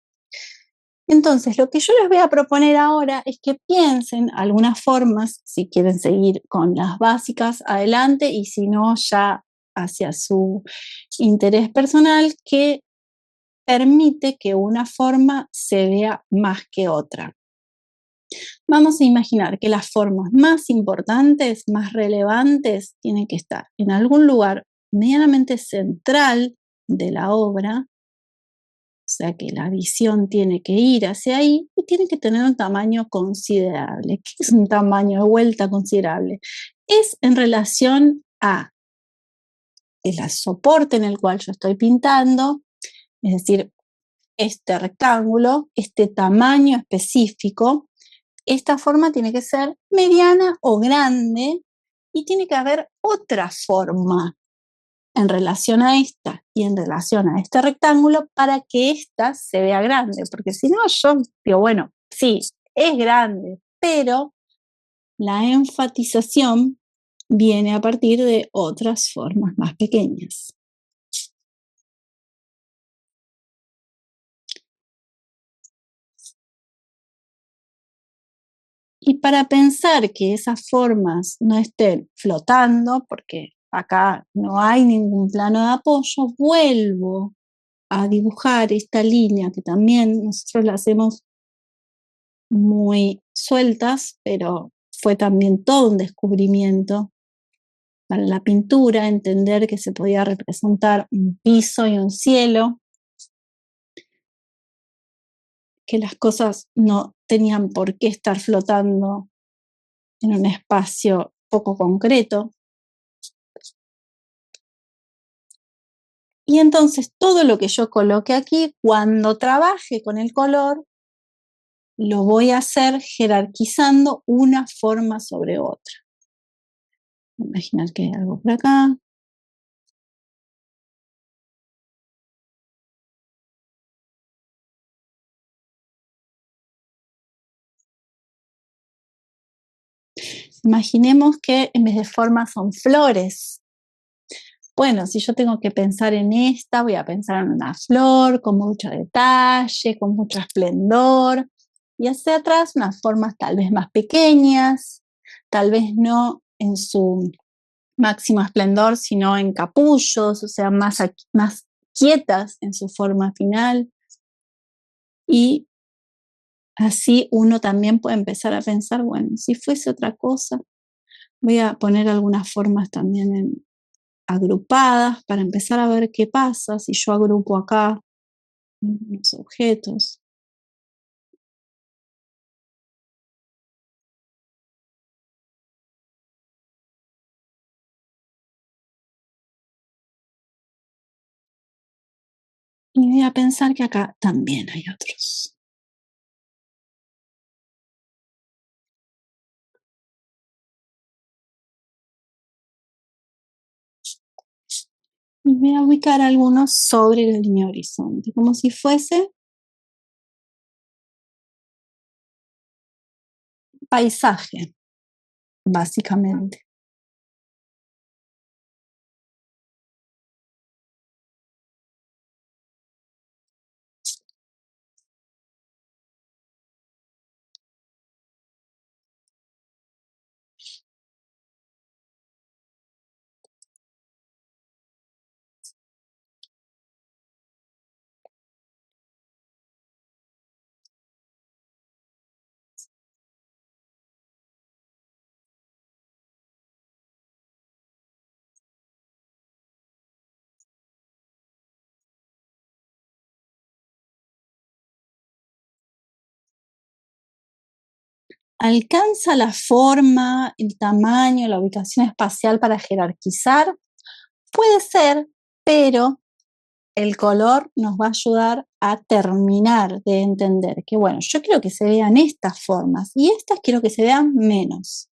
Entonces, lo que yo les voy a proponer ahora es que piensen algunas formas, si quieren seguir con las básicas, adelante, y si no, ya hacia su interés personal, que permite que una forma se vea más que otra. Vamos a imaginar que las formas más importantes, más relevantes, tienen que estar en algún lugar medianamente central de la obra, o sea que la visión tiene que ir hacia ahí y tiene que tener un tamaño considerable. ¿Qué es un tamaño de vuelta considerable? Es en relación a el soporte en el cual yo estoy pintando, es decir, este rectángulo, este tamaño específico. Esta forma tiene que ser mediana o grande y tiene que haber otra forma en relación a esta y en relación a este rectángulo para que esta se vea grande, porque si no yo digo, bueno, sí, es grande, pero la enfatización viene a partir de otras formas más pequeñas. Y para pensar que esas formas no estén flotando, porque acá no hay ningún plano de apoyo, vuelvo a dibujar esta línea que también nosotros la hacemos muy sueltas, pero fue también todo un descubrimiento para la pintura, entender que se podía representar un piso y un cielo, que las cosas no tenían por qué estar flotando en un espacio poco concreto. Y entonces todo lo que yo coloque aquí, cuando trabaje con el color, lo voy a hacer jerarquizando una forma sobre otra. Imaginar que hay algo por acá. Imaginemos que en vez de formas son flores. Bueno, si yo tengo que pensar en esta, voy a pensar en una flor con mucho detalle, con mucho esplendor. Y hacia atrás unas formas tal vez más pequeñas, tal vez no en su máximo esplendor, sino en capullos, o sea, más quietas en su forma final. Y así uno también puede empezar a pensar, bueno, si fuese otra cosa, voy a poner algunas formas también agrupadas para empezar a ver qué pasa si yo agrupo acá unos objetos. Y voy a pensar que acá también hay otros. Y voy a ubicar algunos sobre la línea de horizonte, como si fuese paisaje, básicamente. ¿Alcanza la forma, el tamaño, la ubicación espacial para jerarquizar? Puede ser, pero el color nos va a ayudar a terminar de entender que, bueno, yo quiero que se vean estas formas y estas quiero que se vean menos.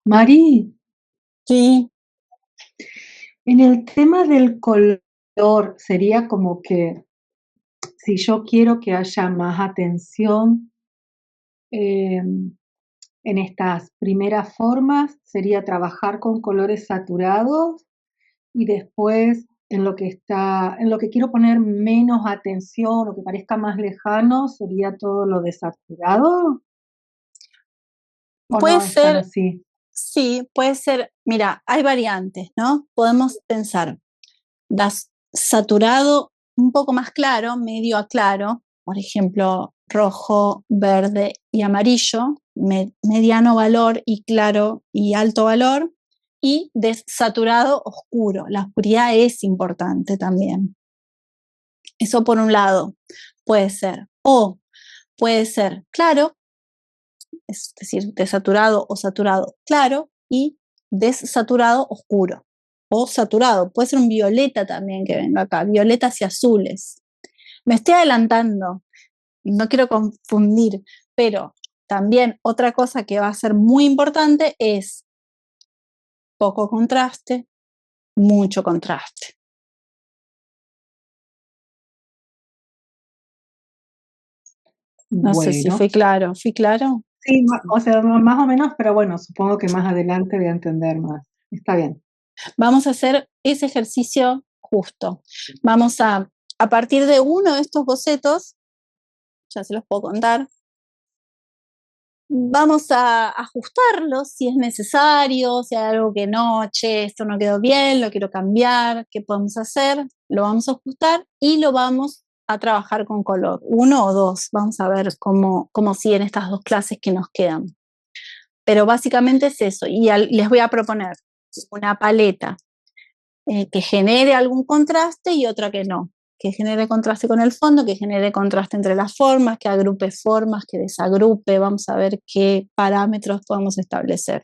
Mari, Sí, en el tema del color, sería como que si yo quiero que haya más atención en estas primeras formas, sería trabajar con colores saturados y después en lo que quiero poner menos atención o que parezca más lejano, sería todo lo desaturado. ¿O puede no es tan ser, así? sí, puede ser, mira, hay variantes, ¿no? Podemos pensar, das saturado un poco más claro, medio a claro, por ejemplo, rojo, verde y amarillo, mediano valor y claro y alto valor, y desaturado oscuro. La oscuridad es importante también. Eso por un lado puede ser. O puede ser claro, es decir, desaturado o saturado claro, y desaturado oscuro. O saturado, puede ser un violeta también que venga acá, violetas y azules. Me estoy adelantando, no quiero confundir, pero también otra cosa que va a ser muy importante es poco contraste, mucho contraste. No sé si Bueno, fui claro, ¿fui claro? sí, o sea, más o menos, pero bueno, supongo que más adelante voy a entender más. Está bien. Vamos a hacer ese ejercicio justo. Vamos a partir de uno de estos bocetos, ya se los puedo contar, vamos a ajustarlos si es necesario, si hay algo que no, che, esto no quedó bien, lo quiero cambiar, ¿qué podemos hacer? Lo vamos a ajustar y lo vamos a trabajar con color, uno o dos, vamos a ver cómo siguen estas dos clases que nos quedan. Pero básicamente es eso, y les voy a proponer una paleta que genere algún contraste y otra que no, que genere contraste con el fondo, que genere contraste entre las formas, que agrupe formas, que desagrupe, vamos a ver qué parámetros podemos establecer.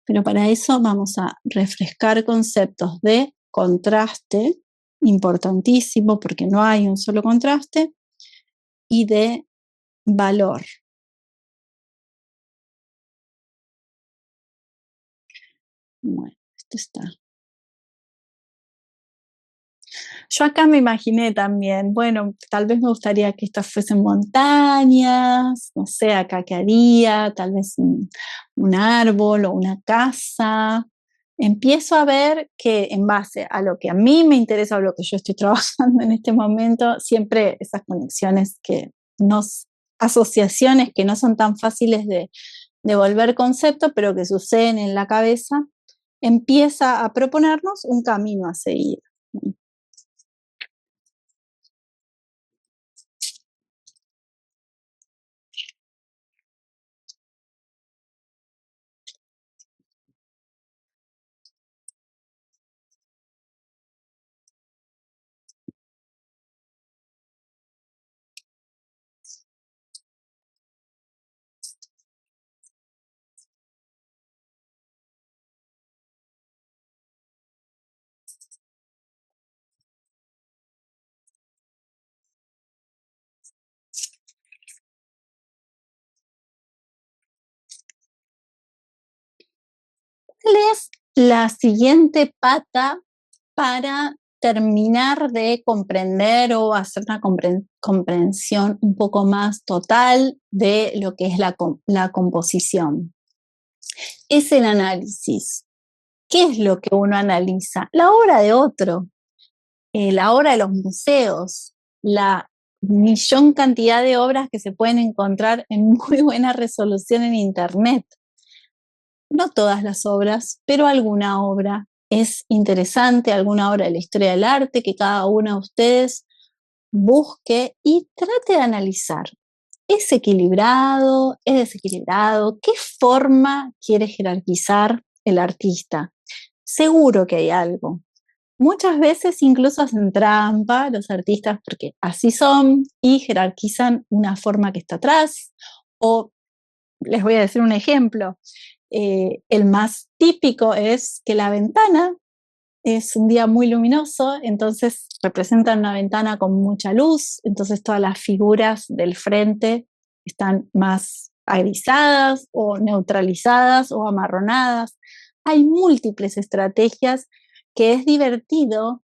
Pero para eso vamos a refrescar conceptos de contraste, importantísimo porque no hay un solo contraste, y de valor. Bueno, esto está. Yo acá me imaginé también, bueno, tal vez me gustaría que estas fuesen montañas, no sé, acá qué haría, tal vez un árbol o una casa, empiezo a ver que en base a lo que a mí me interesa o lo que yo estoy trabajando en este momento, siempre esas conexiones asociaciones que no son tan fáciles de volver concepto, pero que suceden en la cabeza, empieza a proponernos un camino a seguir. ¿Cuál es la siguiente pata para terminar de comprender o hacer una comprensión un poco más total de lo que es la composición? Es el análisis. ¿Qué es lo que uno analiza? La obra de otro, la obra de los museos, la millón cantidad de obras que se pueden encontrar en muy buena resolución en internet. No todas las obras, pero alguna obra es interesante, alguna obra de la historia del arte que cada uno de ustedes busque y trate de analizar. ¿Es equilibrado? ¿Es desequilibrado? ¿Qué forma quiere jerarquizar el artista? Seguro que hay algo. Muchas veces incluso hacen trampa los artistas porque así son y jerarquizan una forma que está atrás. O les voy a decir un ejemplo. El más típico es que la ventana es un día muy luminoso, entonces representan una ventana con mucha luz, entonces todas las figuras del frente están más agrisadas o neutralizadas o amarronadas. Hay múltiples estrategias que es divertido,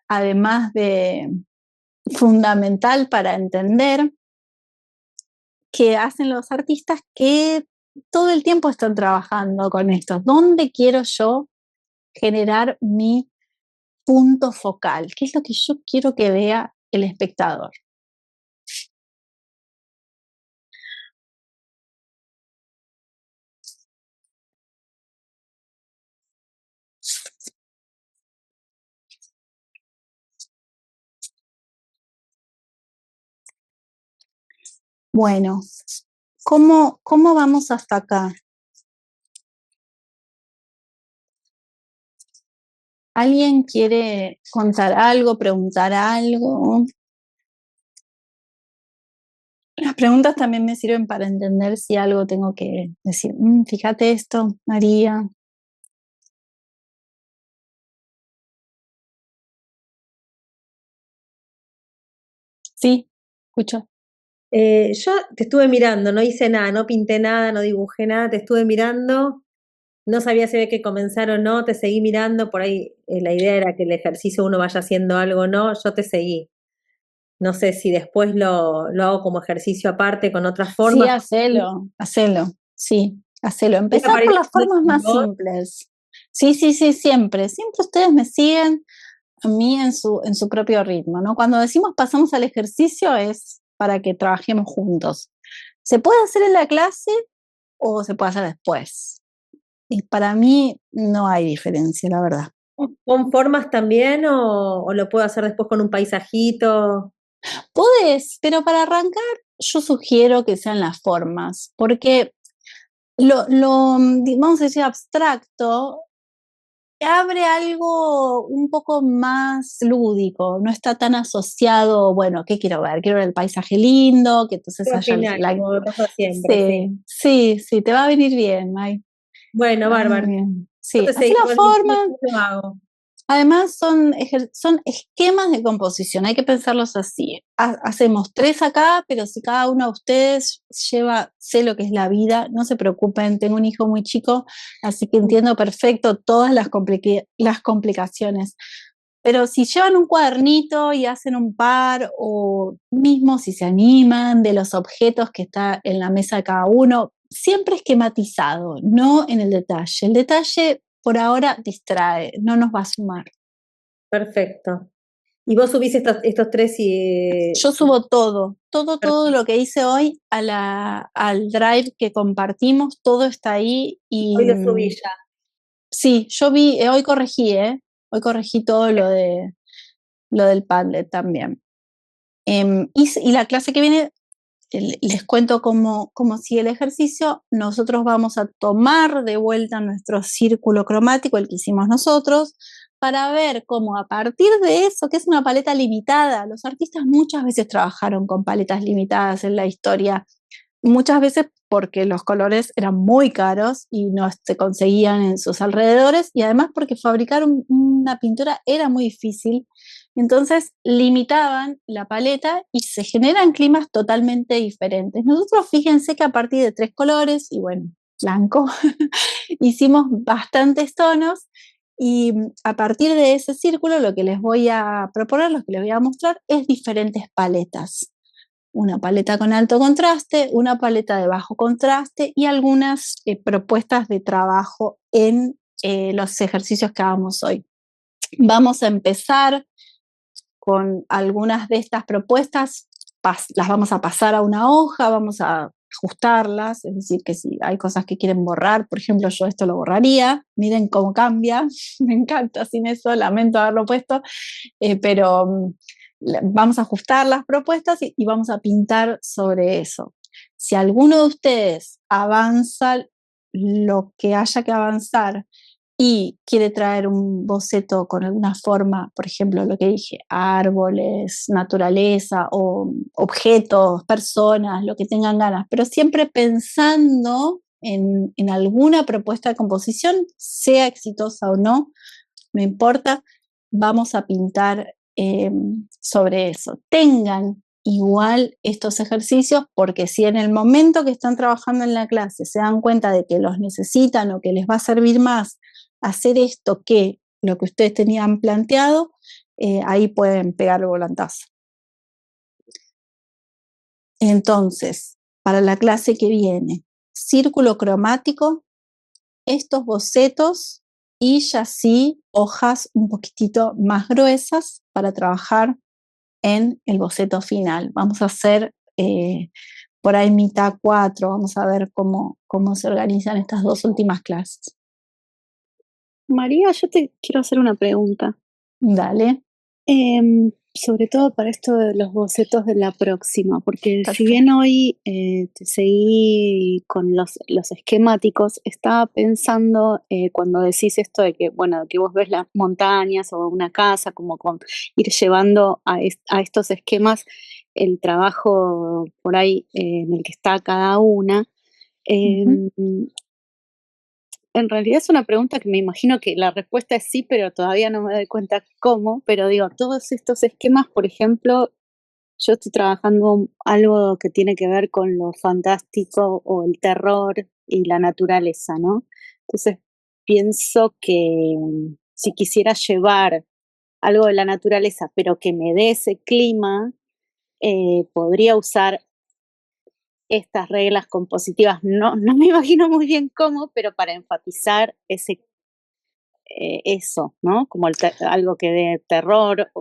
además de fundamental para entender, que hacen los artistas que todo el tiempo están trabajando con esto. ¿Dónde quiero yo generar mi punto focal? ¿Qué es lo que yo quiero que vea el espectador? Bueno, ¿cómo vamos hasta acá? ¿Alguien quiere contar algo, preguntar algo? Las preguntas también me sirven para entender si algo tengo que decir. Fíjate esto, María. Sí, escucho. Yo te estuve mirando, no hice nada, no pinté nada, no dibujé nada, te estuve mirando, no sabía si había que comenzar o no, te seguí mirando, por ahí la idea era que el ejercicio uno vaya haciendo algo o no, yo te seguí. No sé si después lo hago como ejercicio aparte con otras formas. Sí, hacelo, sí, hacelo. Empezar por las formas más simples. Sí, siempre ustedes me siguen a mí en su propio ritmo, ¿no? Cuando decimos pasamos al ejercicio es para que trabajemos juntos. Se puede hacer en la clase o se puede hacer después. Y para mí no hay diferencia, la verdad. ¿Con formas también o lo puedo hacer después con un paisajito? Podés, pero para arrancar yo sugiero que sean las formas, porque lo vamos a decir, abstracto, abre algo un poco más lúdico, no está tan asociado, bueno, ¿qué quiero ver? Quiero ver el paisaje lindo, que entonces haya como pasa siempre. Sí, te va a venir bien, May. Bueno, bárbaro. Sí, así la forma. Además son esquemas de composición, hay que pensarlos así. Hacemos 3 acá, pero si cada uno de ustedes sé lo que es la vida, no se preocupen, tengo un hijo muy chico, así que entiendo perfecto todas las complicaciones. Pero si llevan un cuadernito y hacen un par, o mismo si se animan de los objetos que está en la mesa de cada uno, siempre esquematizado, no en el detalle. El detalle por ahora distrae, no nos va a sumar. Perfecto. ¿Y vos subís estos tres y...? Yo subo todo lo que hice hoy al Drive que compartimos, todo está ahí. Y hoy lo subí ya. Sí, yo hoy corregí todo lo del Padlet también. Y la clase que viene, les cuento cómo sigue el ejercicio. Nosotros vamos a tomar de vuelta nuestro círculo cromático, el que hicimos nosotros, para ver cómo a partir de eso, que es una paleta limitada, los artistas muchas veces trabajaron con paletas limitadas en la historia, muchas veces porque los colores eran muy caros y no se conseguían en sus alrededores, y además porque fabricar una pintura era muy difícil. Entonces limitaban la paleta y se generan climas totalmente diferentes. Nosotros, fíjense que a partir de 3 colores, y bueno, blanco, hicimos bastantes tonos, y a partir de ese círculo lo que les voy a proponer, lo que les voy a mostrar es diferentes paletas. Una paleta con alto contraste, una paleta de bajo contraste y algunas propuestas de trabajo en los ejercicios que hagamos hoy. Vamos a empezar con algunas de estas propuestas, las vamos a pasar a una hoja, vamos a ajustarlas, es decir, que si hay cosas que quieren borrar, por ejemplo, yo esto lo borraría, miren cómo cambia, me encanta sin eso, lamento haberlo puesto, pero vamos a ajustar las propuestas y vamos a pintar sobre eso. Si alguno de ustedes avanza lo que haya que avanzar y quiere traer un boceto con alguna forma, por ejemplo, lo que dije, árboles, naturaleza o objetos, personas, lo que tengan ganas, pero siempre pensando en alguna propuesta de composición, sea exitosa o no, no importa, vamos a pintar sobre eso. Tengan igual estos ejercicios, porque si en el momento que están trabajando en la clase se dan cuenta de que los necesitan o que les va a servir más hacer esto que lo que ustedes tenían planteado, ahí pueden pegar el volantazo. Entonces, para la clase que viene, círculo cromático, estos bocetos y ya sí hojas un poquitito más gruesas para trabajar en el boceto final. Vamos a hacer por ahí mitad 4, vamos a ver cómo se organizan estas 2 últimas clases. María, yo te quiero hacer una pregunta. Dale. Sobre todo para esto de los bocetos de la próxima, porque Perfecto. Si bien hoy te seguí con los esquemáticos, estaba pensando cuando decís esto de que, bueno, que vos ves las montañas o una casa, como con ir llevando a estos esquemas el trabajo por ahí en el que está cada una. En realidad es una pregunta que me imagino que la respuesta es sí, pero todavía no me doy cuenta cómo. Pero digo, todos estos esquemas, por ejemplo, yo estoy trabajando algo que tiene que ver con lo fantástico o el terror y la naturaleza, ¿no? Entonces pienso que si quisiera llevar algo de la naturaleza, pero que me dé ese clima, podría usar estas reglas compositivas. No me imagino muy bien cómo, pero para enfatizar eso, ¿no? Como algo que dé terror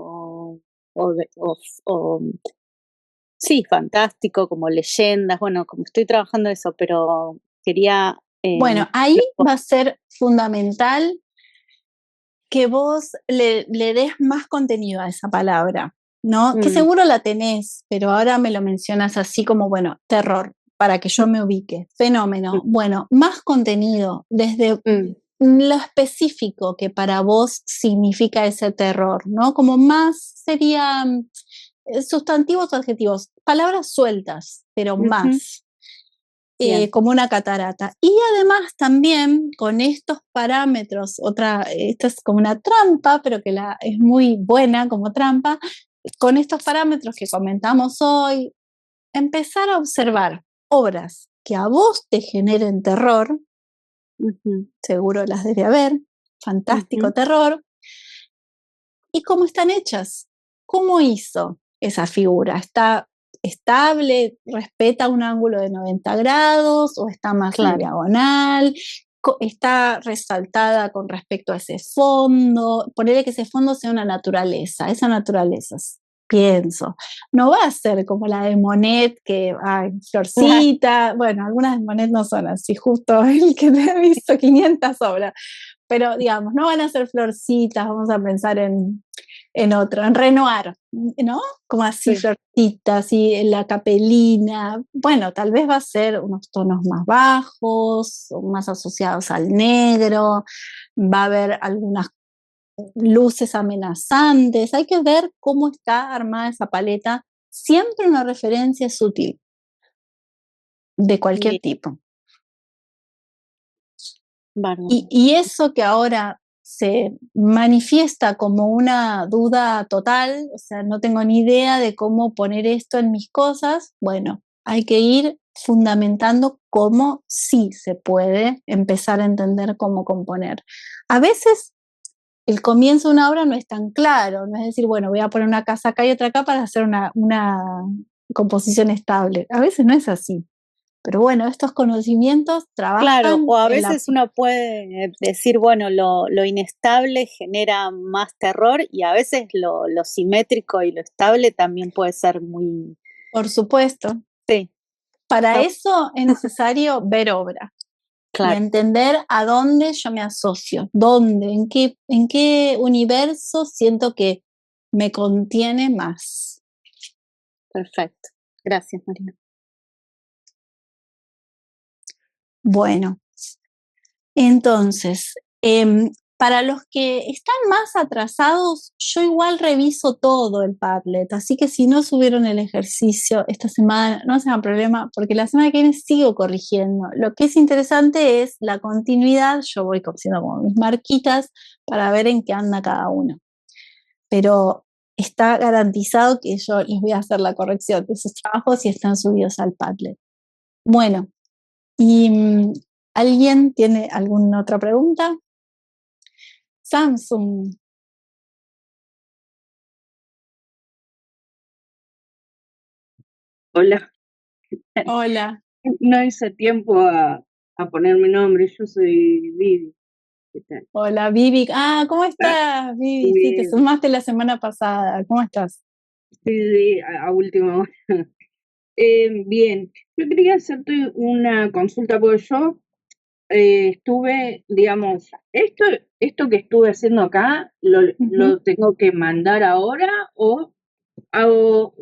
sí, fantástico, como leyendas. Bueno, como estoy trabajando eso, pero quería... bueno, ahí va a ser fundamental que vos le des más contenido a esa palabra, ¿no? Que seguro la tenés, pero ahora me lo mencionas así como, bueno, terror, para que yo me ubique, fenómeno. Bueno, más contenido desde lo específico que para vos significa ese terror, ¿no? Como más sería sustantivos o adjetivos, palabras sueltas, pero más. Como una catarata. Y además también con estos parámetros, esta es como una trampa, pero que es muy buena como trampa, con estos parámetros que comentamos hoy, empezar a observar obras que a vos te generen terror, seguro las debe haber, fantástico terror, y cómo están hechas, cómo hizo esa figura, está estable, respeta un ángulo de 90 grados o está más en diagonal, está resaltada con respecto a ese fondo, ponerle que ese fondo sea una naturaleza, esa naturaleza, pienso, no va a ser como la de Monet, que hay florcita, bueno, algunas de Monet no son así, justo el que te he visto 500 obras, pero digamos, no van a ser florcitas, vamos a pensar en otro, en Renoir, ¿no? Como así, Sí. florcitas, y la capelina, bueno, tal vez va a ser unos tonos más bajos, más asociados al negro, va a haber algunas luces amenazantes, hay que ver cómo está armada esa paleta, siempre una referencia sutil, de cualquier Bien, tipo. bárbaro. Y eso que ahora se manifiesta como una duda total, o sea, no tengo ni idea de cómo poner esto en mis cosas, bueno, hay que ir fundamentando cómo sí se puede empezar a entender cómo componer. A veces el comienzo de una obra no es tan claro, no es decir, bueno, voy a poner una casa acá y otra acá para hacer una composición estable. A veces no es así. Pero bueno, estos conocimientos Claro, trabajan o a en la... veces uno puede decir, bueno, lo inestable genera más terror y a veces lo simétrico y lo estable también puede ser muy... Por supuesto. Sí, Para está- eso es necesario ver obra y claro, entender a dónde yo me asocio, dónde, en qué universo siento que me contiene más. perfecto. Gracias, María. Bueno, entonces, para los que están más atrasados, yo igual reviso todo el Padlet, así que si no subieron el ejercicio esta semana, no se hagan problema, porque la semana que viene sigo corrigiendo. Lo que es interesante es la continuidad, yo voy haciendo como mis marquitas para ver en qué anda cada uno. Pero está garantizado que yo les voy a hacer la corrección de esos trabajos si están subidos al Padlet. Bueno, y ¿alguien tiene alguna otra pregunta? Samsung. Hola, Hola. no hice tiempo a ponerme nombre, yo soy Vivi. ¿Qué tal? Hola, Vivi. Ah, ¿cómo estás, Vivi? Sí, te Bien, sumaste la semana pasada. ¿Cómo estás? sí, a última hora. Bien, yo quería hacerte una consulta porque yo estuve, digamos, esto que estuve haciendo acá, ¿lo tengo que mandar ahora o hago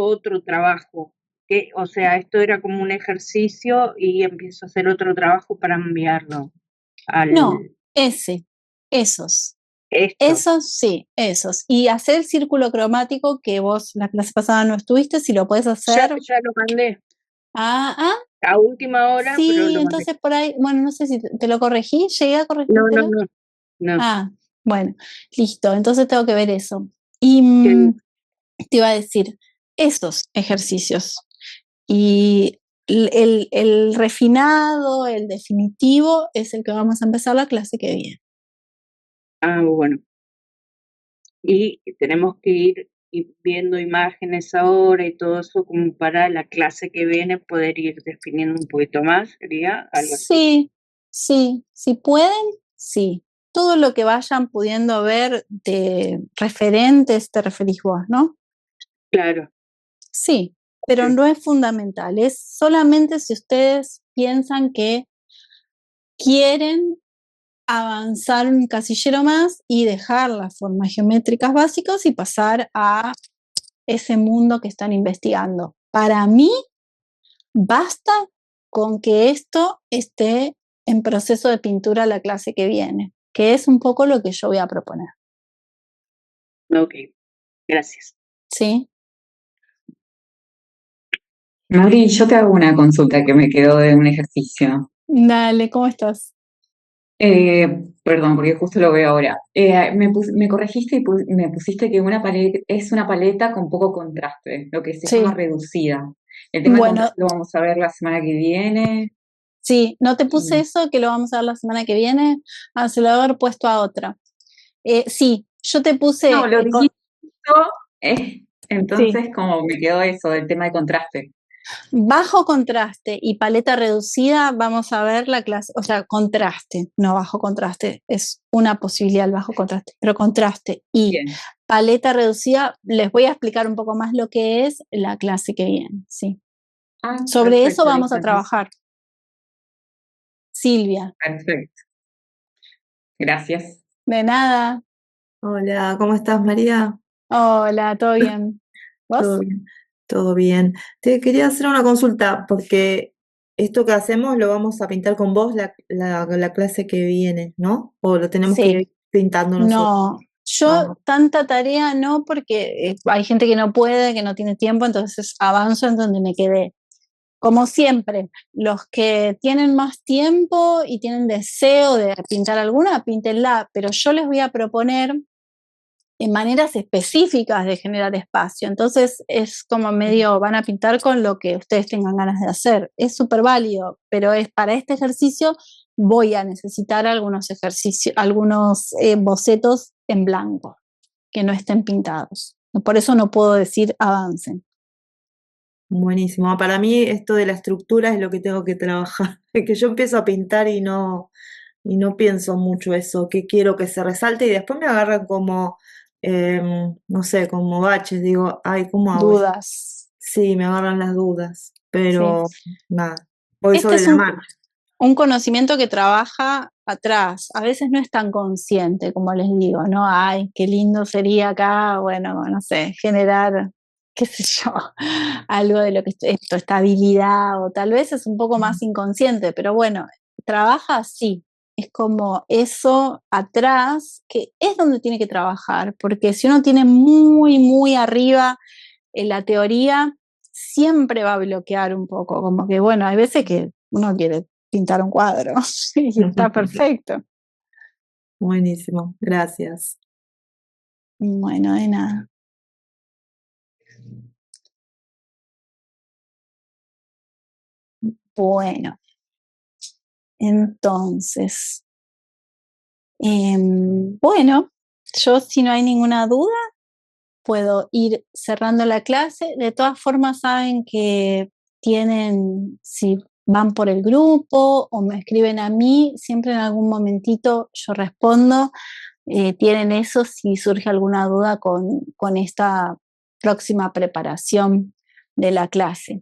otro trabajo? O sea, esto era como un ejercicio y empiezo a hacer otro trabajo para enviarlo No, al esos. esto. Esos sí, esos. Y hacer el círculo cromático que vos la clase pasada no estuviste, si lo puedes hacer. Ya lo mandé Ah, a última hora, pero sí, lo mandé. entonces por ahí, bueno, no sé si te lo corregí, llegué a No, corregírtelo. no. Ah, bueno, listo, entonces tengo que ver eso. Y Que- te iba a decir, esos ejercicios. Y el refinado, el definitivo, es el que vamos a empezar la clase que viene. bueno. Y tenemos que ir viendo imágenes ahora y todo eso como para la clase que viene poder ir definiendo un poquito más, sería algo así. Sí, si pueden, sí. Todo lo que vayan pudiendo ver de referentes te referís vos, ¿no? Claro. Sí, pero Sí. no es fundamental, es solamente si ustedes piensan que quieren avanzar un casillero más y dejar las formas geométricas básicas y pasar a ese mundo que están investigando. Para mí, basta con que esto esté en proceso de pintura la clase que viene, que es un poco lo que yo voy a proponer. Ok, gracias. ¿Sí? Mari, yo te hago una consulta que me quedó de un ejercicio. Dale, ¿cómo estás? Perdón, porque justo lo veo ahora. Me corregiste y me pusiste que es una paleta con poco contraste, lo que se llama Sí. reducida. El tema de Bueno, contraste lo vamos a ver la semana que viene. sí, no te puse eso, que lo vamos a ver la semana que viene. Ah, se lo voy a haber puesto a otra. Sí, yo te puse... No, lo dijiste, Sí, entonces como me quedó eso del tema de contraste. Bajo contraste y paleta reducida, vamos a ver la clase, o sea, contraste, no bajo contraste, es una posibilidad el bajo contraste, pero contraste y Bien. paleta reducida, les voy a explicar un poco más lo que es la clase que viene, sí. Sobre eso vamos a trabajar. Silvia. Perfecto. Gracias. De nada. Hola, ¿cómo estás, María? Hola, ¿todo bien? ¿Vos? Todo bien. Todo bien. Te quería hacer una consulta porque esto que hacemos lo vamos a pintar con vos la clase que viene, ¿no? ¿O lo tenemos que Sí. ir pintando nosotros? No, yo Ah, tanta tarea no, porque hay gente que no puede, que no tiene tiempo, entonces avanzo en donde me quedé. Como siempre, los que tienen más tiempo y tienen deseo de pintar alguna, píntenla, pero yo les voy a proponer en maneras específicas de generar espacio. Entonces es como medio, van a pintar con lo que ustedes tengan ganas de hacer. Es súper válido, pero es para este ejercicio voy a necesitar algunos ejercicios, algunos bocetos en blanco, que no estén pintados. Por eso no puedo decir avancen. buenísimo. Para mí esto de la estructura es lo que tengo que trabajar. Que yo empiezo a pintar y no pienso mucho eso, que quiero que se resalte y después me agarran como, no sé, como baches. Digo, ay, ¿cómo hago esto? Dudas. Sí, me agarran las dudas, pero nada, voy Este sobre es la marcha. un conocimiento que trabaja atrás, a veces no es tan consciente, como les digo, ¿no? Ay, qué lindo sería acá, bueno, no sé, generar, qué sé yo, algo de lo que esto, estabilidad, o tal vez es un poco más inconsciente, pero bueno, trabaja así, es como eso atrás, que es donde tiene que trabajar, porque si uno tiene muy, muy arriba en la teoría, siempre va a bloquear un poco, como que bueno, hay veces que uno quiere pintar un cuadro y está perfecto. Buenísimo, gracias. Bueno, de nada. Bueno, entonces, bueno, yo si no hay ninguna duda, puedo ir cerrando la clase. De todas formas, saben que tienen, si van por el grupo o me escriben a mí, siempre en algún momentito yo respondo. Tienen eso si surge alguna duda con esta próxima preparación de la clase.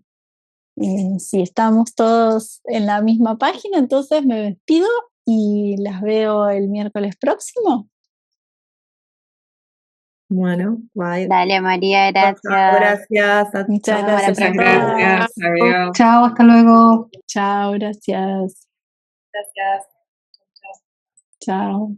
Si estamos todos en la misma página, entonces me despido y las veo el miércoles próximo. Bueno, bye. Dale, María, gracias. Gracias. Muchas Nos vemos la gracias a próxima. todas. Gracias, adiós. Chao, hasta luego. Chao, gracias. Gracias. Chao.